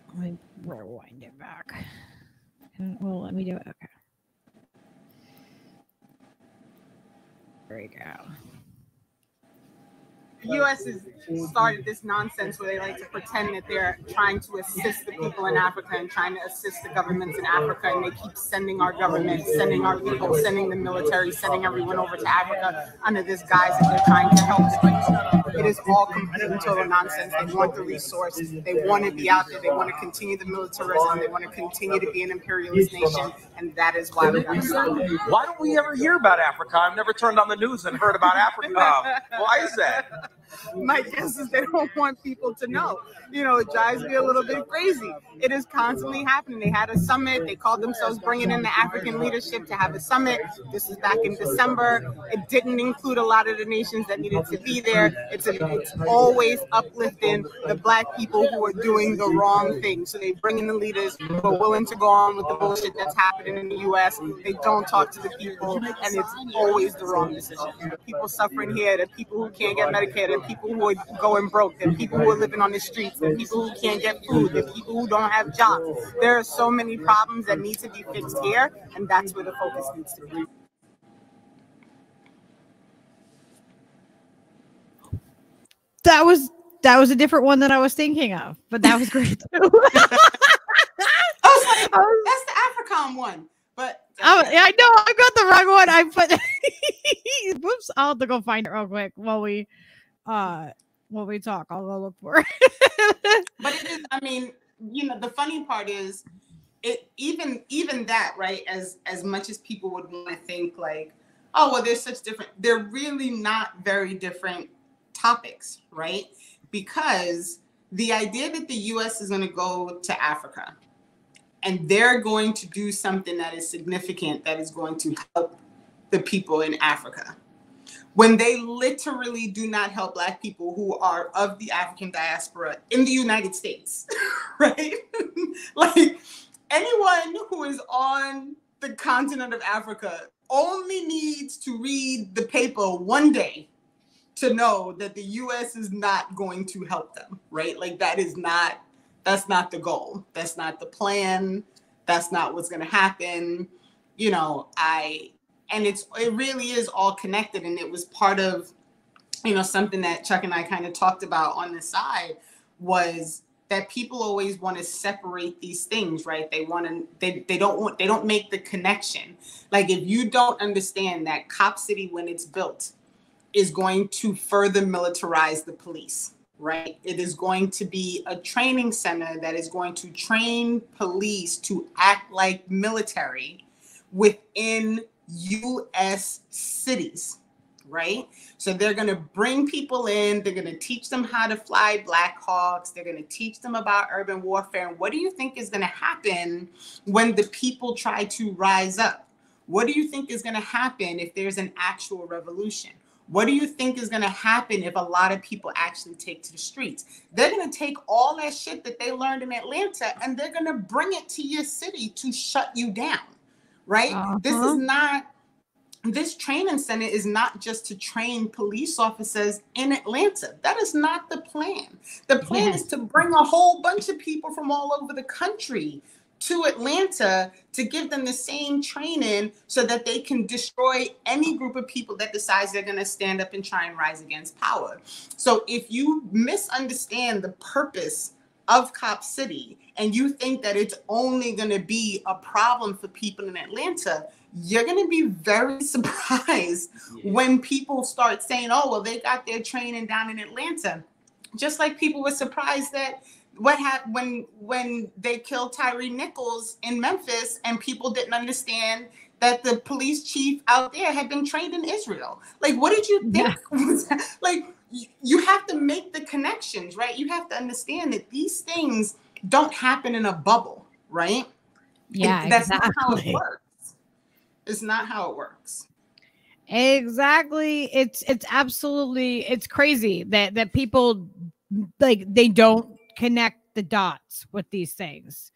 B: Let me rewind it back. And let me do it. Okay. There we go.
E: The U.S. has started this nonsense where they like to pretend that they're trying to assist the people in Africa and trying to assist the governments in Africa, and they keep sending our government, sending our people, sending the military, sending everyone over to Africa under this guise that they're trying to help. It is all complete and total nonsense. They want the resource. They want to be out there. They want to continue the militarism. They want to continue to be an imperialist nation, and that is why we want to stop it.
F: Why don't we ever hear about Africa? I've never turned on the news and heard about Africa. Why is that?
E: My guess is they don't want people to know. It drives me a little bit crazy. It is constantly happening. They had a summit. They called themselves bringing in the African leadership to have a summit. This is back in December. It didn't include a lot of the nations that needed to be there. It's always uplifting the Black people who are doing the wrong thing. So they bring in the leaders who are willing to go on with the bullshit that's happening in the U.S. They don't talk to the people, and it's always the wrong decision. The people suffering here, the people who can't get Medicare, the people who are going broke, the people who are living on the streets, the people who can't get food, the people who don't have jobs. There are so many problems that need to be fixed here, and that's where the focus needs to be.
B: That was a different one than I was thinking of, but that was great too.
C: I was like, that's the AFRICOM one. But
B: yeah, I know I got the wrong one. I put whoops, I'll have to go find it real quick while we talk. I'll go look for it.
C: But it is, I mean, the funny part is even that, right? As much as people would want to think like, oh well, they're really not very different topics, right? Because the idea that the US is going to go to Africa and they're going to do something that is significant, that is going to help the people in Africa, when they literally do not help Black people who are of the African diaspora in the United States, right? Like anyone who is on the continent of Africa only needs to read the paper one day to know that the US is not going to help them, right? Like that is not That's not the goal. That's not the plan. That's not what's going to happen. You know, it really is all connected. And it was part of, you know, something that Chuck and I kind of talked about on the side was that people always want to separate these things, right? They don't make the connection. Like, if you don't understand that Cop City, when it's built, is going to further militarize the police, right? It is going to be a training center that is going to train police to act like military within U.S. cities, right? So they're going to bring people in. They're going to teach them how to fly Black Hawks. They're going to teach them about urban warfare. And what do you think is going to happen when the people try to rise up? What do you think is going to happen if there's an actual revolution? What do you think is going to happen if a lot of people actually take to the streets? They're going to take all that shit that they learned in Atlanta and they're going to bring it to your city to shut you down, right? This training center is not just to train police officers in Atlanta. That is not the plan. The plan is to bring a whole bunch of people from all over the country to Atlanta to give them the same training so that they can destroy any group of people that decides they're going to stand up and try and rise against power. So if you misunderstand the purpose of Cop City and you think that it's only going to be a problem for people in Atlanta, you're going to be very surprised when people start saying, oh, well, they got their training down in Atlanta. Just like people were surprised that what happened when they killed Tyree Nichols in Memphis and people didn't understand that the police chief out there had been trained in Israel. Like, what did you think? Yeah. Like, you have to make the connections, right? You have to understand that these things don't happen in a bubble, right?
B: Yeah,
C: that's
B: exactly.
C: not how it works. It's not how it works.
B: Exactly. It's absolutely, it's crazy that people, like, they don't connect the dots with these things,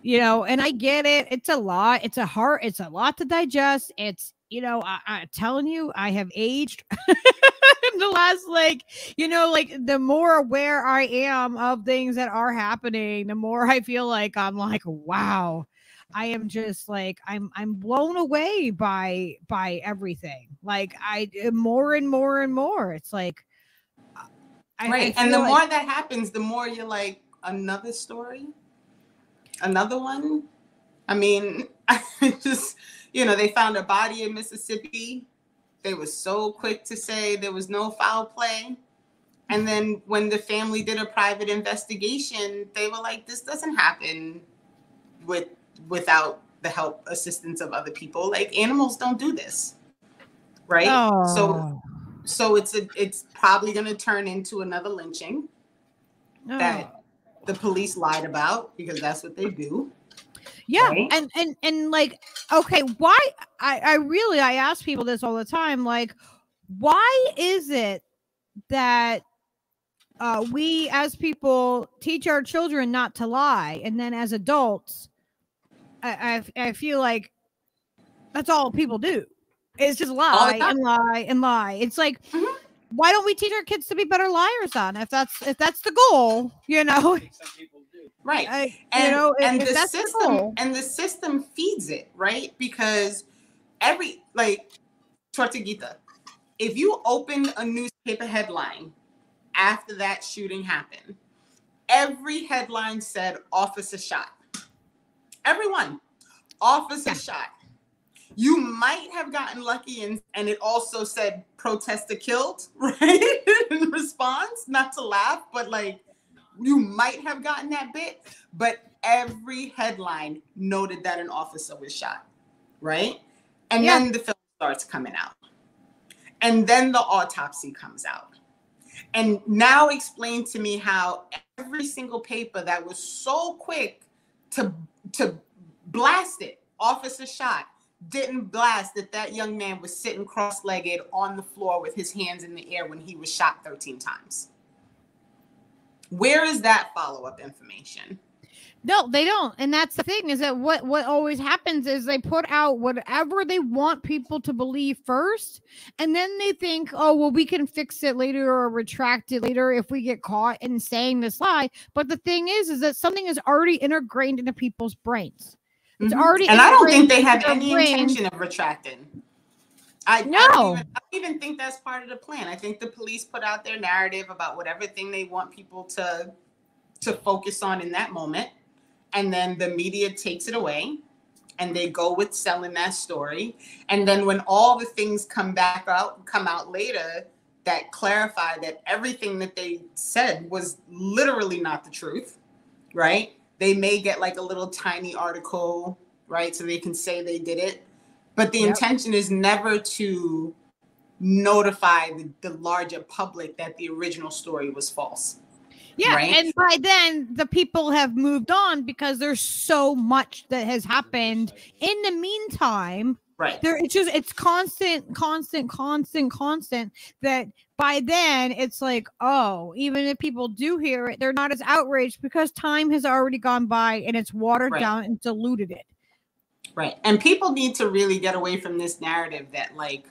B: you know. And I get it. It's a lot. It's a lot to digest. It's, you know, I'm telling you, I have aged in the last, like, you know, like, the more aware I am of things that are happening, the more I feel like I'm like, wow, I am just like, I'm blown away by everything. Like, more and more and more. It's like,
C: right. And the more that happens, the more you're like, another story, another one. I mean, just, you know, they found a body in Mississippi. They were so quick to say there was no foul play. And then when the family did a private investigation, they were like, this doesn't happen without the assistance of other people. Like, animals don't do this. Right.
B: Oh.
C: So it's probably going to turn into another lynching that the police lied about, because that's what they do.
B: Yeah.
C: Right?
B: And like, okay, why I ask people this all the time, like, why is it that we as people teach our children not to lie, and then as adults I feel like that's all people do. It's just lie and lie and lie. It's like, why don't we teach our kids to be better liars then? If that's the goal, you know. Some people do.
C: Right. The system feeds it, right? Because Tortuguita, if you open a newspaper headline after that shooting happened, every headline said officer shot. Everyone, officer shot. You might have gotten lucky and it also said protester killed, right? In response, not to laugh, but like, you might have gotten that bit, but every headline noted that an officer was shot, right? And then the film starts coming out. And then the autopsy comes out. And now explain to me how every single paper that was so quick to blast it, officer shot, didn't blast that young man was sitting cross-legged on the floor with his hands in the air when he was shot 13 times. Where is that follow-up information?
B: No, they don't. And that's the thing, is that what always happens is they put out whatever they want people to believe first. And then they think, oh, well, we can fix it later or retract it later if we get caught in saying this lie. But the thing is that something is already ingrained into people's brains. It's already,
C: and I don't think they have any intention of retracting. I don't even think that's part of the plan. I think the police put out their narrative about whatever thing they want people to focus on in that moment. And then the media takes it away and they go with selling that story. And then when all the things come out later that clarify that everything that they said was literally not the truth, right? They may get like a little tiny article, right? So they can say they did it. But the intention is never to notify the larger public that the original story was false.
B: Yeah,
C: right?
B: And by then the people have moved on because there's so much that has happened in the meantime.
C: Right.
B: It's constant that by then it's like, oh, even if people do hear it, they're not as outraged because time has already gone by and it's watered down and diluted it.
C: Right. And people need to really get away from this narrative that like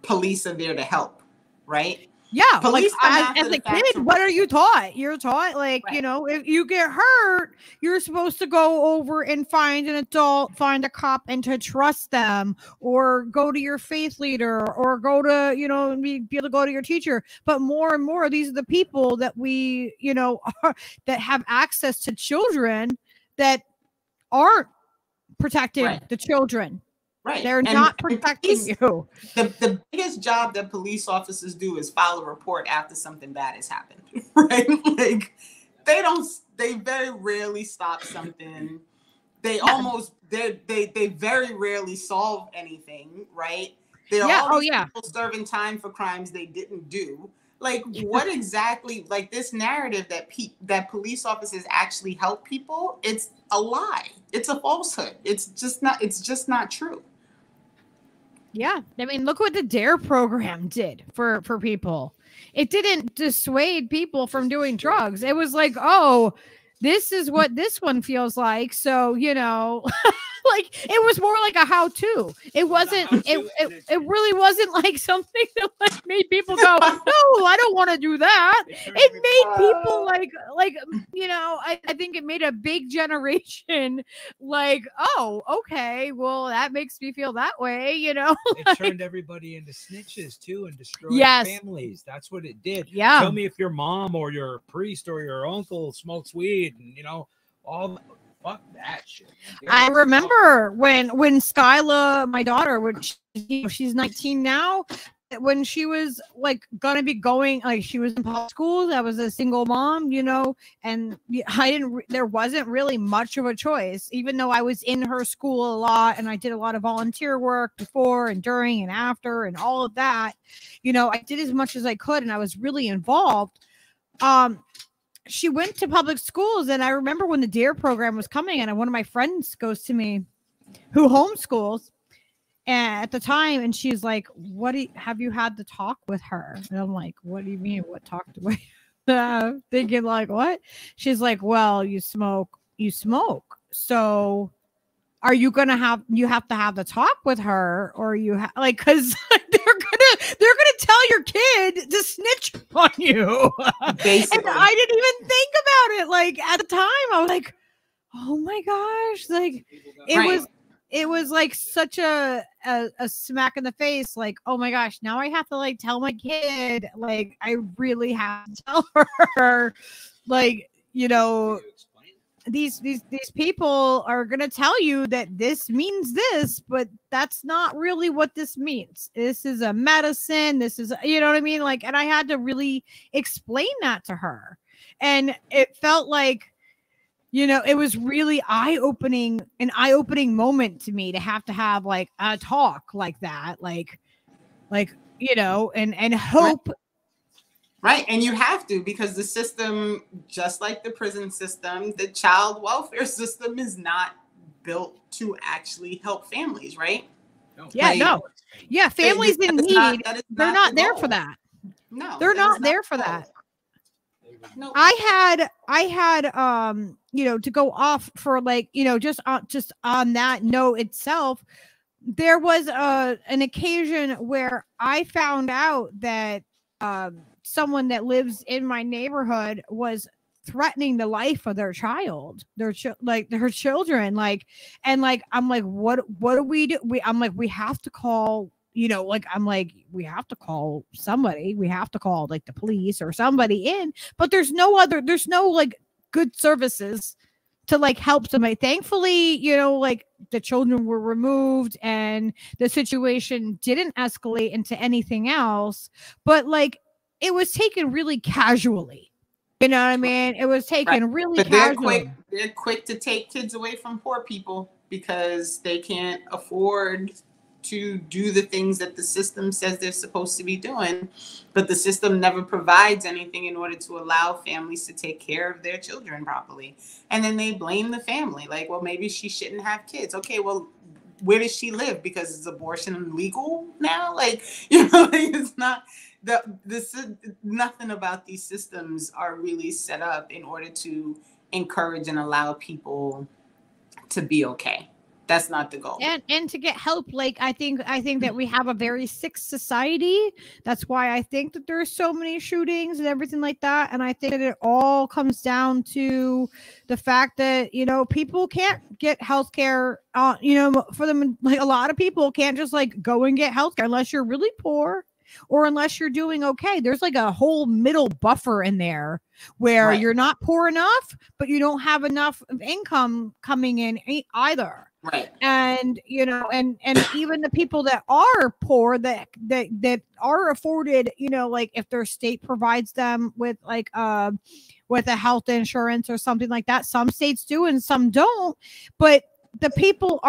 C: police are there to help, right?
B: Yeah,
C: police
B: like as a kid, what are you taught? You're taught like, you know, if you get hurt, you're supposed to go over and find an adult, find a cop, and to trust them, or go to your faith leader, or go to, you know, be able to go to your teacher. But more and more, these are the people that we, you know, that have access to children that aren't protecting the children.
C: Right.
B: They're not protecting you.
C: The biggest job that police officers do is file a report after something bad has happened. Right. Like they very rarely stop something. They they very rarely solve anything. Right. There are all these people serving time for crimes they didn't do. Like what exactly, like this narrative that police officers actually help people, it's a lie. It's a falsehood. It's just not true.
B: Yeah. I mean, look what the DARE program did for people. It didn't dissuade people from doing drugs. It was like, oh, this is what this one feels like. So, you know, like it was more like a how-to. It wasn't, it really wasn't like something that like made people go, no, I don't want to do that. It made people like, you know, I think it made a big generation like, oh, okay, well, that makes me feel that way, you know.
D: It turned everybody into snitches too and destroyed families. That's what it did.
B: Yeah.
D: Tell me if your mom or your priest or your uncle smokes weed and, you know, all fuck that shit.
B: I remember when Skyla, my daughter, she's 19 now, when she was like gonna be going, like she was in public schools. I was a single mom, you know, and there wasn't really much of a choice, even though I was in her school a lot and I did a lot of volunteer work before and during and after and all of that. You know, I did as much as I could and I was really involved. She went to public schools, and I remember when the DARE program was coming, and one of my friends goes to me who homeschools at the time, and she's like, have you had the talk with her? And I'm like, what do you mean? What talk do I thinking like, what? She's like, well, you smoke. So are you going to have to have the talk with her, or like, cause they're gonna tell your kid to snitch on you. Basically. And I didn't even think about it. Like at the time, I was like, "Oh my gosh!" Like it was like such a smack in the face. Like, oh my gosh, now I have to like tell my kid. Like I really have to tell her. Like, you know, these people are going to tell you that this means this, but that's not really what this means. This is a medicine. This is, you know what I mean? Like, and I had to really explain that to her. And it felt like, you know, it was really an eye-opening moment to me to have like a talk like that, like, you know, and hope.
C: Right. And you have to, because the system, just like the prison system, the child welfare system is not built to actually help families, right?
B: Yeah, no. Yeah, families in need, they're not there for that.
C: No.
B: They're not there for that.
C: No.
B: I had you know, to go off for like, you know, just on that note itself, there was an occasion where I found out that someone that lives in my neighborhood was threatening the life of their child, like her children, like, and like I'm like, what do we do? I'm like, we have to call, you know, like I'm like, we have to call somebody, we have to call like the police or somebody in, but there's no like good services to like help somebody. Thankfully, you know, like the children were removed and the situation didn't escalate into anything else, but like it was taken really casually. You know what I mean? It was taken really casually.
C: They're quick to take kids away from poor people because they can't afford to do the things that the system says they're supposed to be doing, but the system never provides anything in order to allow families to take care of their children properly. And then they blame the family, like, well, maybe she shouldn't have kids. Okay, well, where does she live? Because is abortion legal now? Like, you know, like it's not nothing about these systems are really set up in order to encourage and allow people to be okay. That's not the goal.
B: And to get help, like I think that we have a very sick society. That's why I think that there's so many shootings and everything like that. And I think that it all comes down to the fact that, you know, people can't get health care. You know, for them, like a lot of people can't just like go and get health care unless you're really poor or unless you're doing okay. There's like a whole middle buffer in there where you're not poor enough, but you don't have enough of income coming in either.
C: Right.
B: And, you know, and even the people that are poor that are afforded, you know, like if their state provides them with like with a health insurance or something like that, some states do and some don't, but the people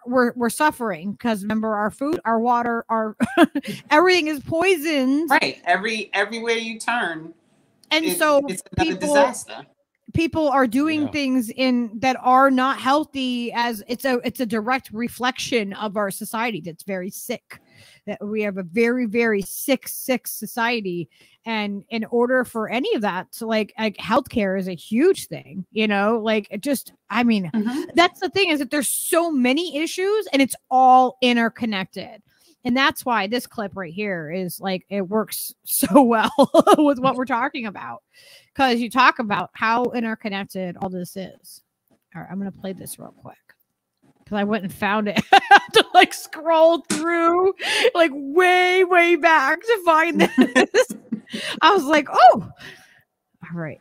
B: we're suffering because remember, our food, our water, our everything is poisoned.
C: Right. Everywhere you turn.
B: And so
C: it's another disaster.
B: People are doing things that are not healthy, as it's a direct reflection of our society that's very sick, that we have a very, very sick society. And in order for any of that to like healthcare is a huge thing, you know, like it just, I mean, that's the thing, is that there's so many issues and it's all interconnected. And that's why this clip right here is like, it works so well with what we're talking about, because you talk about how interconnected all this is. All right, I'm going to play this real quick because I went and found it. I had to like scroll through like way back to find this. I was like, oh, all right.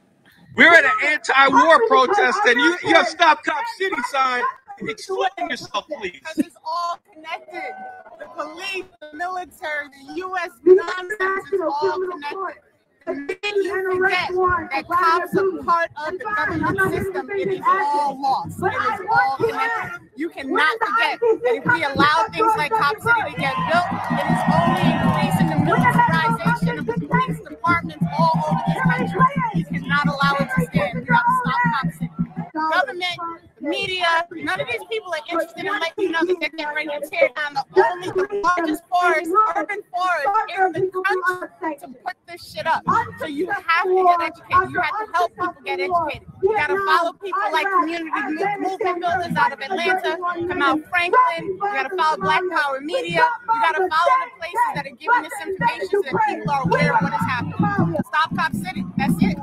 F: We're at an anti-war protest and you have Stop Cop City sign. Explain yourself, please.
E: Because it's all connected. The police, the military, the U.S. nonsense is all connected. The minute you forget that cops are part of the government system, it is all lost. It is all connected. You cannot forget that if we allow things like Cop City to get built, it is only increasing the militarization of the police departments all over this country. We cannot allow it to stand. We have to stop Cop City. Government, media, none of these people are interested in letting you know that they're getting ready to tear down the largest forest, urban forest in the country to put this shit up. So you have to get educated. You have to help people get educated. You got to follow people like community movement builders out of Atlanta, Kamal Franklin. You got to follow Black Power Media. You got to follow the places that are giving this information so that people are aware of what is happening. Stop Cop City. That's it.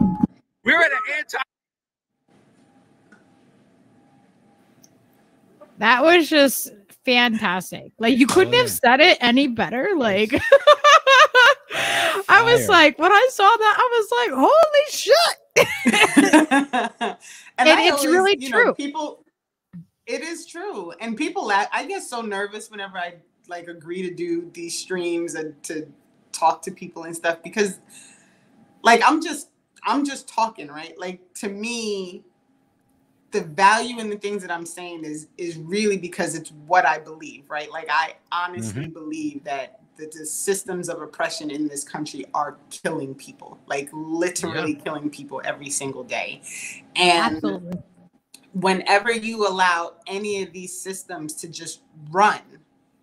F: We're at an anti.
B: That was just fantastic. Like you couldn't have said it any better. Like I was like, when I saw that, I was like, holy shit. and it's really true.
C: Know, people, it is true. And people, I get so nervous whenever I like agree to do these streams and to talk to people and stuff, because like, I'm just talking, right? Like to me, the value in the things that I'm saying is really because it's what I believe, right? Like I honestly believe that the systems of oppression in this country are killing people, like literally killing people every single day. And whenever you allow any of these systems to just run,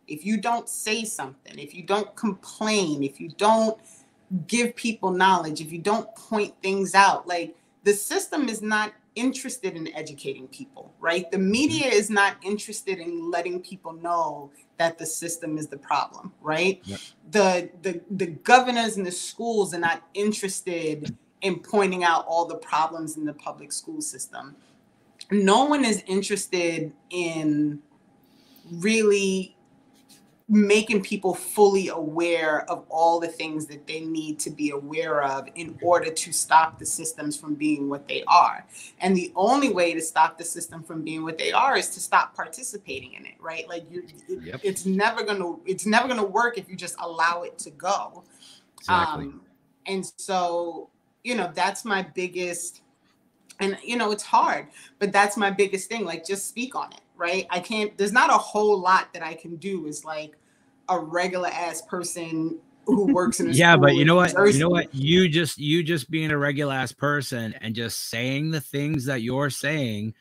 C: if you don't say something, if you don't complain, if you don't give people knowledge, if you don't point things out, like the system is not interested in educating people, right? The media is not interested in letting people know that the system is the problem, right? Yep. The governors and the schools are not interested in pointing out all the problems in the public school system. No one is interested in really making people fully aware of all the things that they need to be aware of in order to stop the systems from being what they are. And the only way to stop the system from being what they are is to stop participating in it, right? Like it's never gonna work if you just allow it to go. Exactly. And so, you know, that's my biggest, and you know, it's hard, but that's my biggest thing. Like, just speak on it, right? There's not a whole lot that I can do as like a regular ass person who works in a
D: yeah,
C: school.
D: But you know what? You just being a regular ass person and just saying the things that you're saying,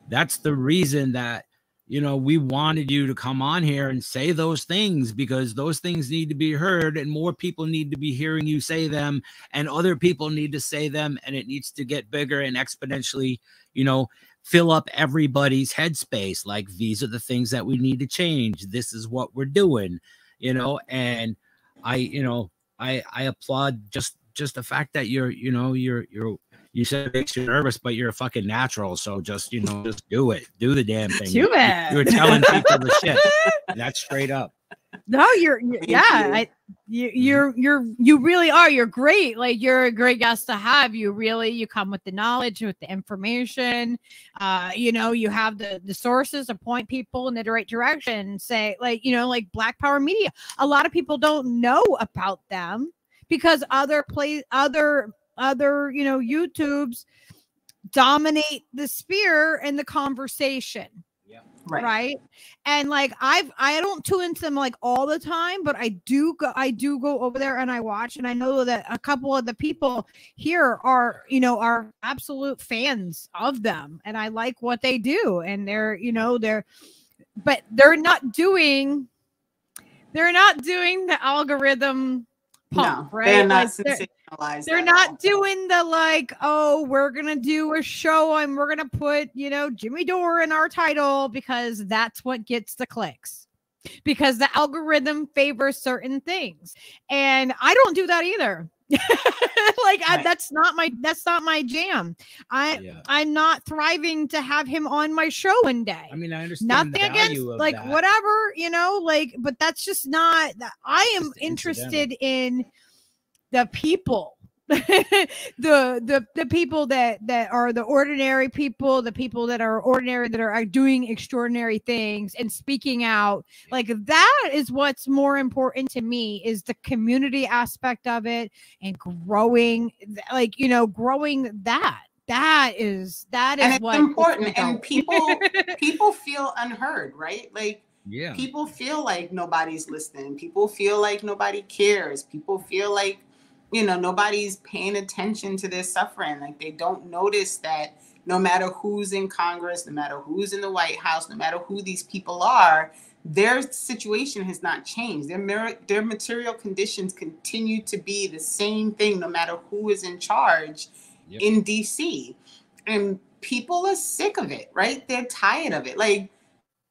D: that's the reason that, you know, we wanted you to come on here and say those things, because those things need to be heard and more people need to be hearing you say them and other people need to say them, and it needs to get bigger and exponentially, you know, fill up everybody's headspace. Like, these are the things that we need to change. This is what we're doing, you know. And I applaud just the fact that you said it makes you nervous, but you're a fucking natural. So just, you know, just do it. Do the damn thing.
B: Do it.
D: You're telling people the shit. That's straight up.
B: No, you really are. You're great. Like, you're a great guest to have. You come with the knowledge, with the information. You know, you have the sources to point people in the right direction. Say, like, you know, like Black Power Media. A lot of people don't know about them because other, you know, YouTubes dominate the sphere and the conversation. Right. And like, I don't tune into them like all the time, but I do go over there and I watch, and I know that a couple of the people here are absolute fans of them, and I like what they do, and but they're not doing the algorithm pump, right?
C: They're not
B: they're not doing the like, oh, we're gonna do a show and we're gonna put, you know, Jimmy Dore in our title because that's what gets the clicks, because the algorithm favors certain things, and I don't do that either. Like, that's not my jam. I'm not thriving to have him on my show one day.
D: I mean, I understand
B: nothing against like that. Whatever, you know, like, but that's just not that. I am interested in the people, the people that are the ordinary people, the people that are ordinary, that are doing extraordinary things and speaking out. Like, that is what's more important to me, is the community aspect of it and growing, like, you know, growing that. That is and what's
C: important. And people feel unheard, right? Like,
D: yeah,
C: people feel like nobody's listening. People feel like nobody cares. People feel like, you know, nobody's paying attention to their suffering. Like, they don't notice that no matter who's in Congress, no matter who's in the White House, no matter who these people are, their situation has not changed. Their material conditions continue to be the same thing, no matter who is in charge in DC. And people are sick of it, right? They're tired of it. Like,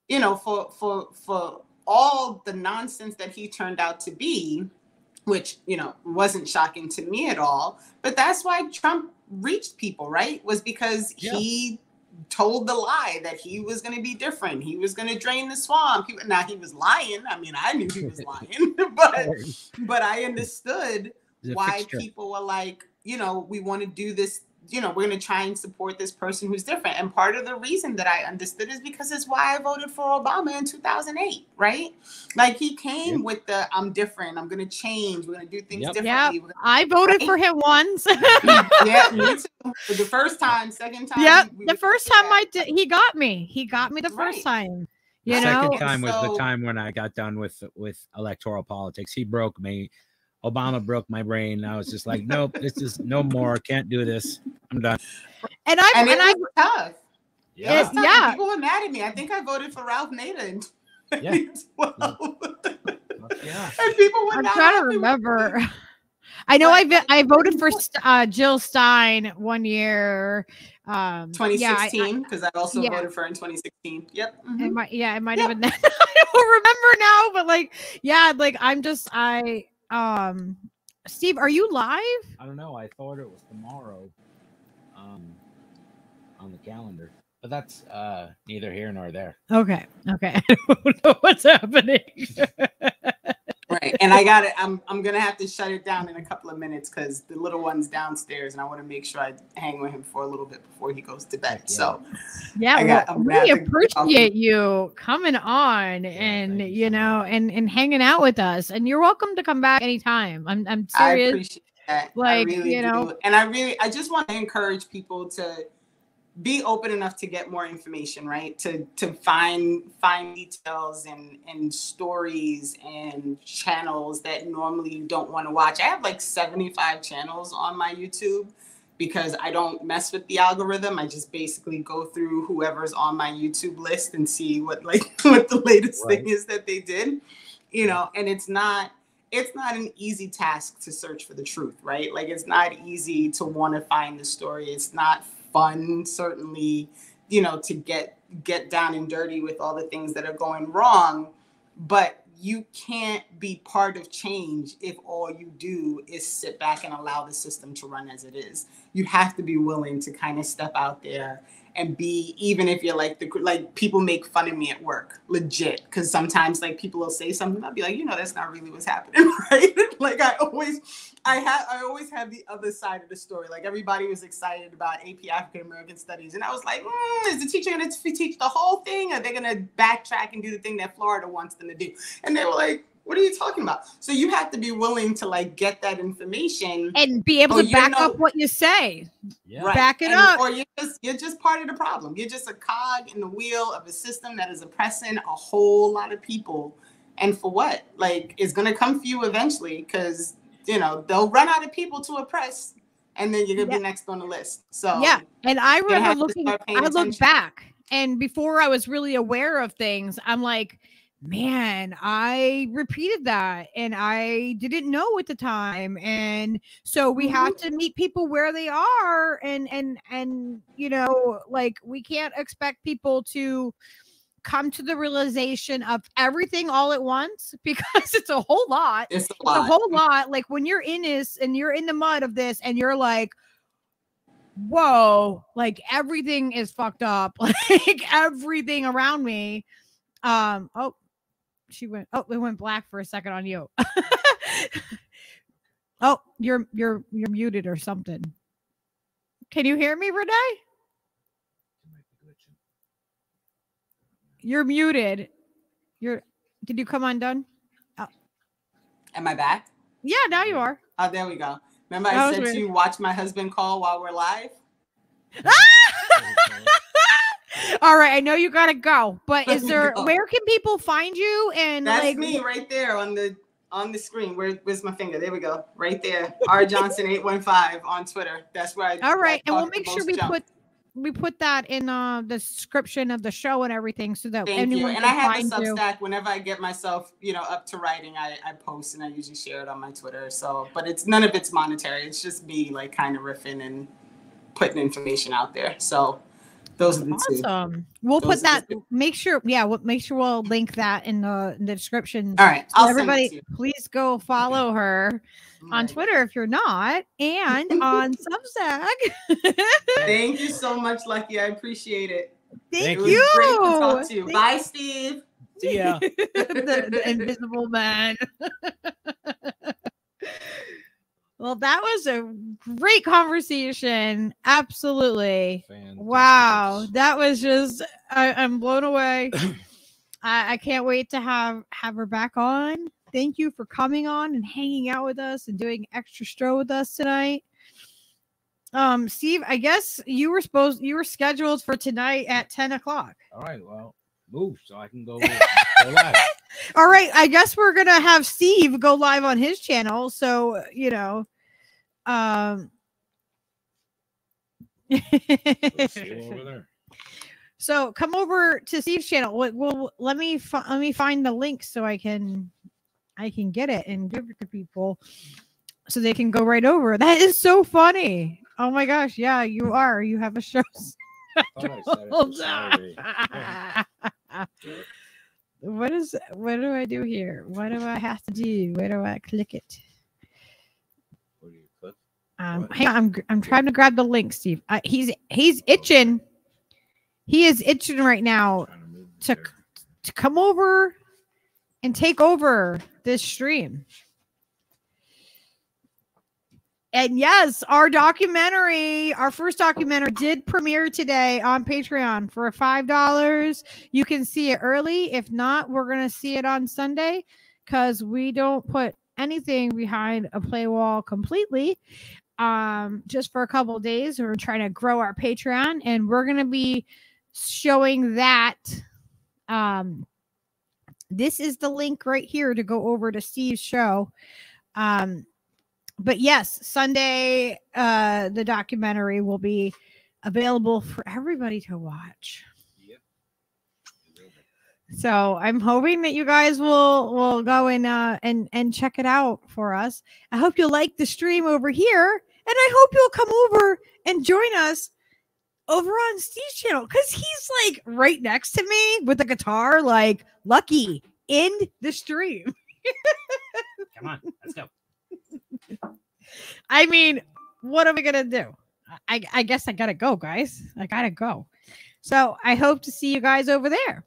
C: you know, for all the nonsense that he turned out to be, which, you know, wasn't shocking to me at all. But that's why Trump reached people, right? Was because he told the lie that he was going to be different. He was going to drain the swamp. Now, he was lying. I mean, I knew he was lying, but I understood why people were like, you know, we want to do this. You know, we're going to try and support this person who's different. And part of the reason that I understood is because it's why I voted for Obama in 2008, right? Like, he came with the, I'm different, I'm going to change, we're going to do things differently.
B: Yeah, I voted for him once.
C: Yeah, me too. For the first time, second time.
B: Yeah, the first time he got me. He got me the first time. You know?
D: Second time was the time when I got done with electoral politics. He broke me. Obama broke my brain. I was just like, nope, this is no more. Can't do this. I'm done.
C: And it was tough.
D: Yeah.
C: Tough. People were mad at me. I think I voted for Ralph Nader in 2012.
D: Yeah.
C: And people were
B: I'm trying to remember. I know I voted for Jill Stein one year.
C: 2016, because I also voted for her in 2016. Yep.
B: It might have been that. I don't remember now, but like, yeah, like Steve, are you live?
D: I don't know. I thought it was tomorrow on the calendar, but that's neither here nor there.
B: Okay. I don't know what's happening.
C: Right. And I got it. I'm going to have to shut it down in a couple of minutes because the little one's downstairs and I want to make sure I hang with him for a little bit before he goes to bed. So
B: we appreciate you coming on and, and hanging out with us. And you're welcome to come back anytime. I'm serious.
C: I appreciate that.
B: Like,
C: I really do. And I just want to encourage people to be open enough to get more information, right? To find details and stories and channels that normally you don't want to watch. I have like 75 channels on my YouTube because I don't mess with the algorithm. I just basically go through whoever's on my YouTube list and see what the latest thing is that they did, and it's not an easy task to search for the truth, right? Like it's not easy to want to find the story. It's not fun, certainly, to get down and dirty with all the things that are going wrong, but you can't be part of change if all you do is sit back and allow the system to run as it is. You have to be willing to kind of step out there and be, even if you're like people make fun of me at work, legit, because sometimes like people will say something, I'll be like, that's not really what's happening, right? Like I always have the other side of the story. Like everybody was excited about AP African American Studies, and I was like, is the teacher going to teach the whole thing, or they're going to backtrack and do the thing that Florida wants them to do? And they were like, what are you talking about? So you have to be willing to like get that information
B: and be able to back up what you say.
D: Yeah.
C: Right.
B: Back it up.
C: Or you're just part of the problem. You're just a cog in the wheel of a system that is oppressing a whole lot of people. And for what? Like, it's going to come for you eventually because, they'll run out of people to oppress and then you're going to be next on the list. So
B: yeah. And I remember I look back, and before I was really aware of things, I'm like, man, I repeated that and I didn't know at the time. And so we have to meet people where they are. And like we can't expect people to come to the realization of everything all at once because it's a whole lot.
C: It's
B: a whole lot. Like when you're in this and you're in the mud of this and you're like, whoa, like everything is fucked up. Like everything around me. It went black for a second on you. Oh, you're muted or something. Can you hear me, Renee? You're muted. Did you come undone? Oh.
C: Am I back?
B: Yeah, now you are.
C: Oh, there we go. Remember I said to you, watch my husband call while we're live?
B: All right, I know you gotta go, but where can people find you? And
C: that's me right there on the screen. Where's my finger? There we go, right there. R Johnston 815 on Twitter. That's where I.
B: All right, and we'll make sure we put that in the description of the show and everything, so that anyone can
C: I have
B: find
C: a Substack. Whenever I get myself, up to writing, I post and I usually share it on my Twitter. So, but none of it's monetary. It's just me like kind of riffing and putting information out there. So. Those are the
B: awesome. We'll put that. Make sure we'll link that in the description.
C: All right,
B: so everybody, please go follow her on Twitter if you're not, and on Substack.
C: Thank you so much, Lucky. I appreciate it.
B: Thank you.
C: It was great to talk to you. Bye, Steve.
D: See ya.
B: the invisible man. Well, that was a great conversation. Absolutely. Fantastic. Wow. That was just, I'm blown away. I can't wait to have her back on. Thank you for coming on and hanging out with us and doing extra show with us tonight. Steve, I guess you were scheduled for tonight at 10 o'clock.
D: All right. Well, move so I can go live.
B: All right. I guess we're going to have Steve go live on his channel. So,
D: over there.
B: So come over to Steve's channel. Well, let me find the link so I can get it and give it to people. so they can go right over. That is so funny. Oh my gosh. Yeah, you are. You have a show. What do I do here? What do I have to do? Where do I click it?
G: What do you click?
B: Hang on, I'm trying to grab the link, Steve. He's itching. He is itching right now to come over and take over this stream. And yes, our first documentary did premiere today on Patreon for $5. You can see it early. If not, we're going to see it on Sunday because we don't put anything behind a paywall completely. Just for a couple of days. We're trying to grow our Patreon, and we're going to be showing that. This is the link right here to go over to Steve's show. But yes, Sunday, the documentary will be available for everybody to watch.
G: Yep.
B: So I'm hoping that you guys will go and check it out for us. I hope you'll like the stream over here, and I hope you'll come over and join us over on Steve's channel because he's like right next to me with the guitar, like Lucky in the stream.
D: Come on, let's go.
B: I mean, what am I gonna do? I guess I gotta go, guys. I gotta go. So I hope to see you guys over there.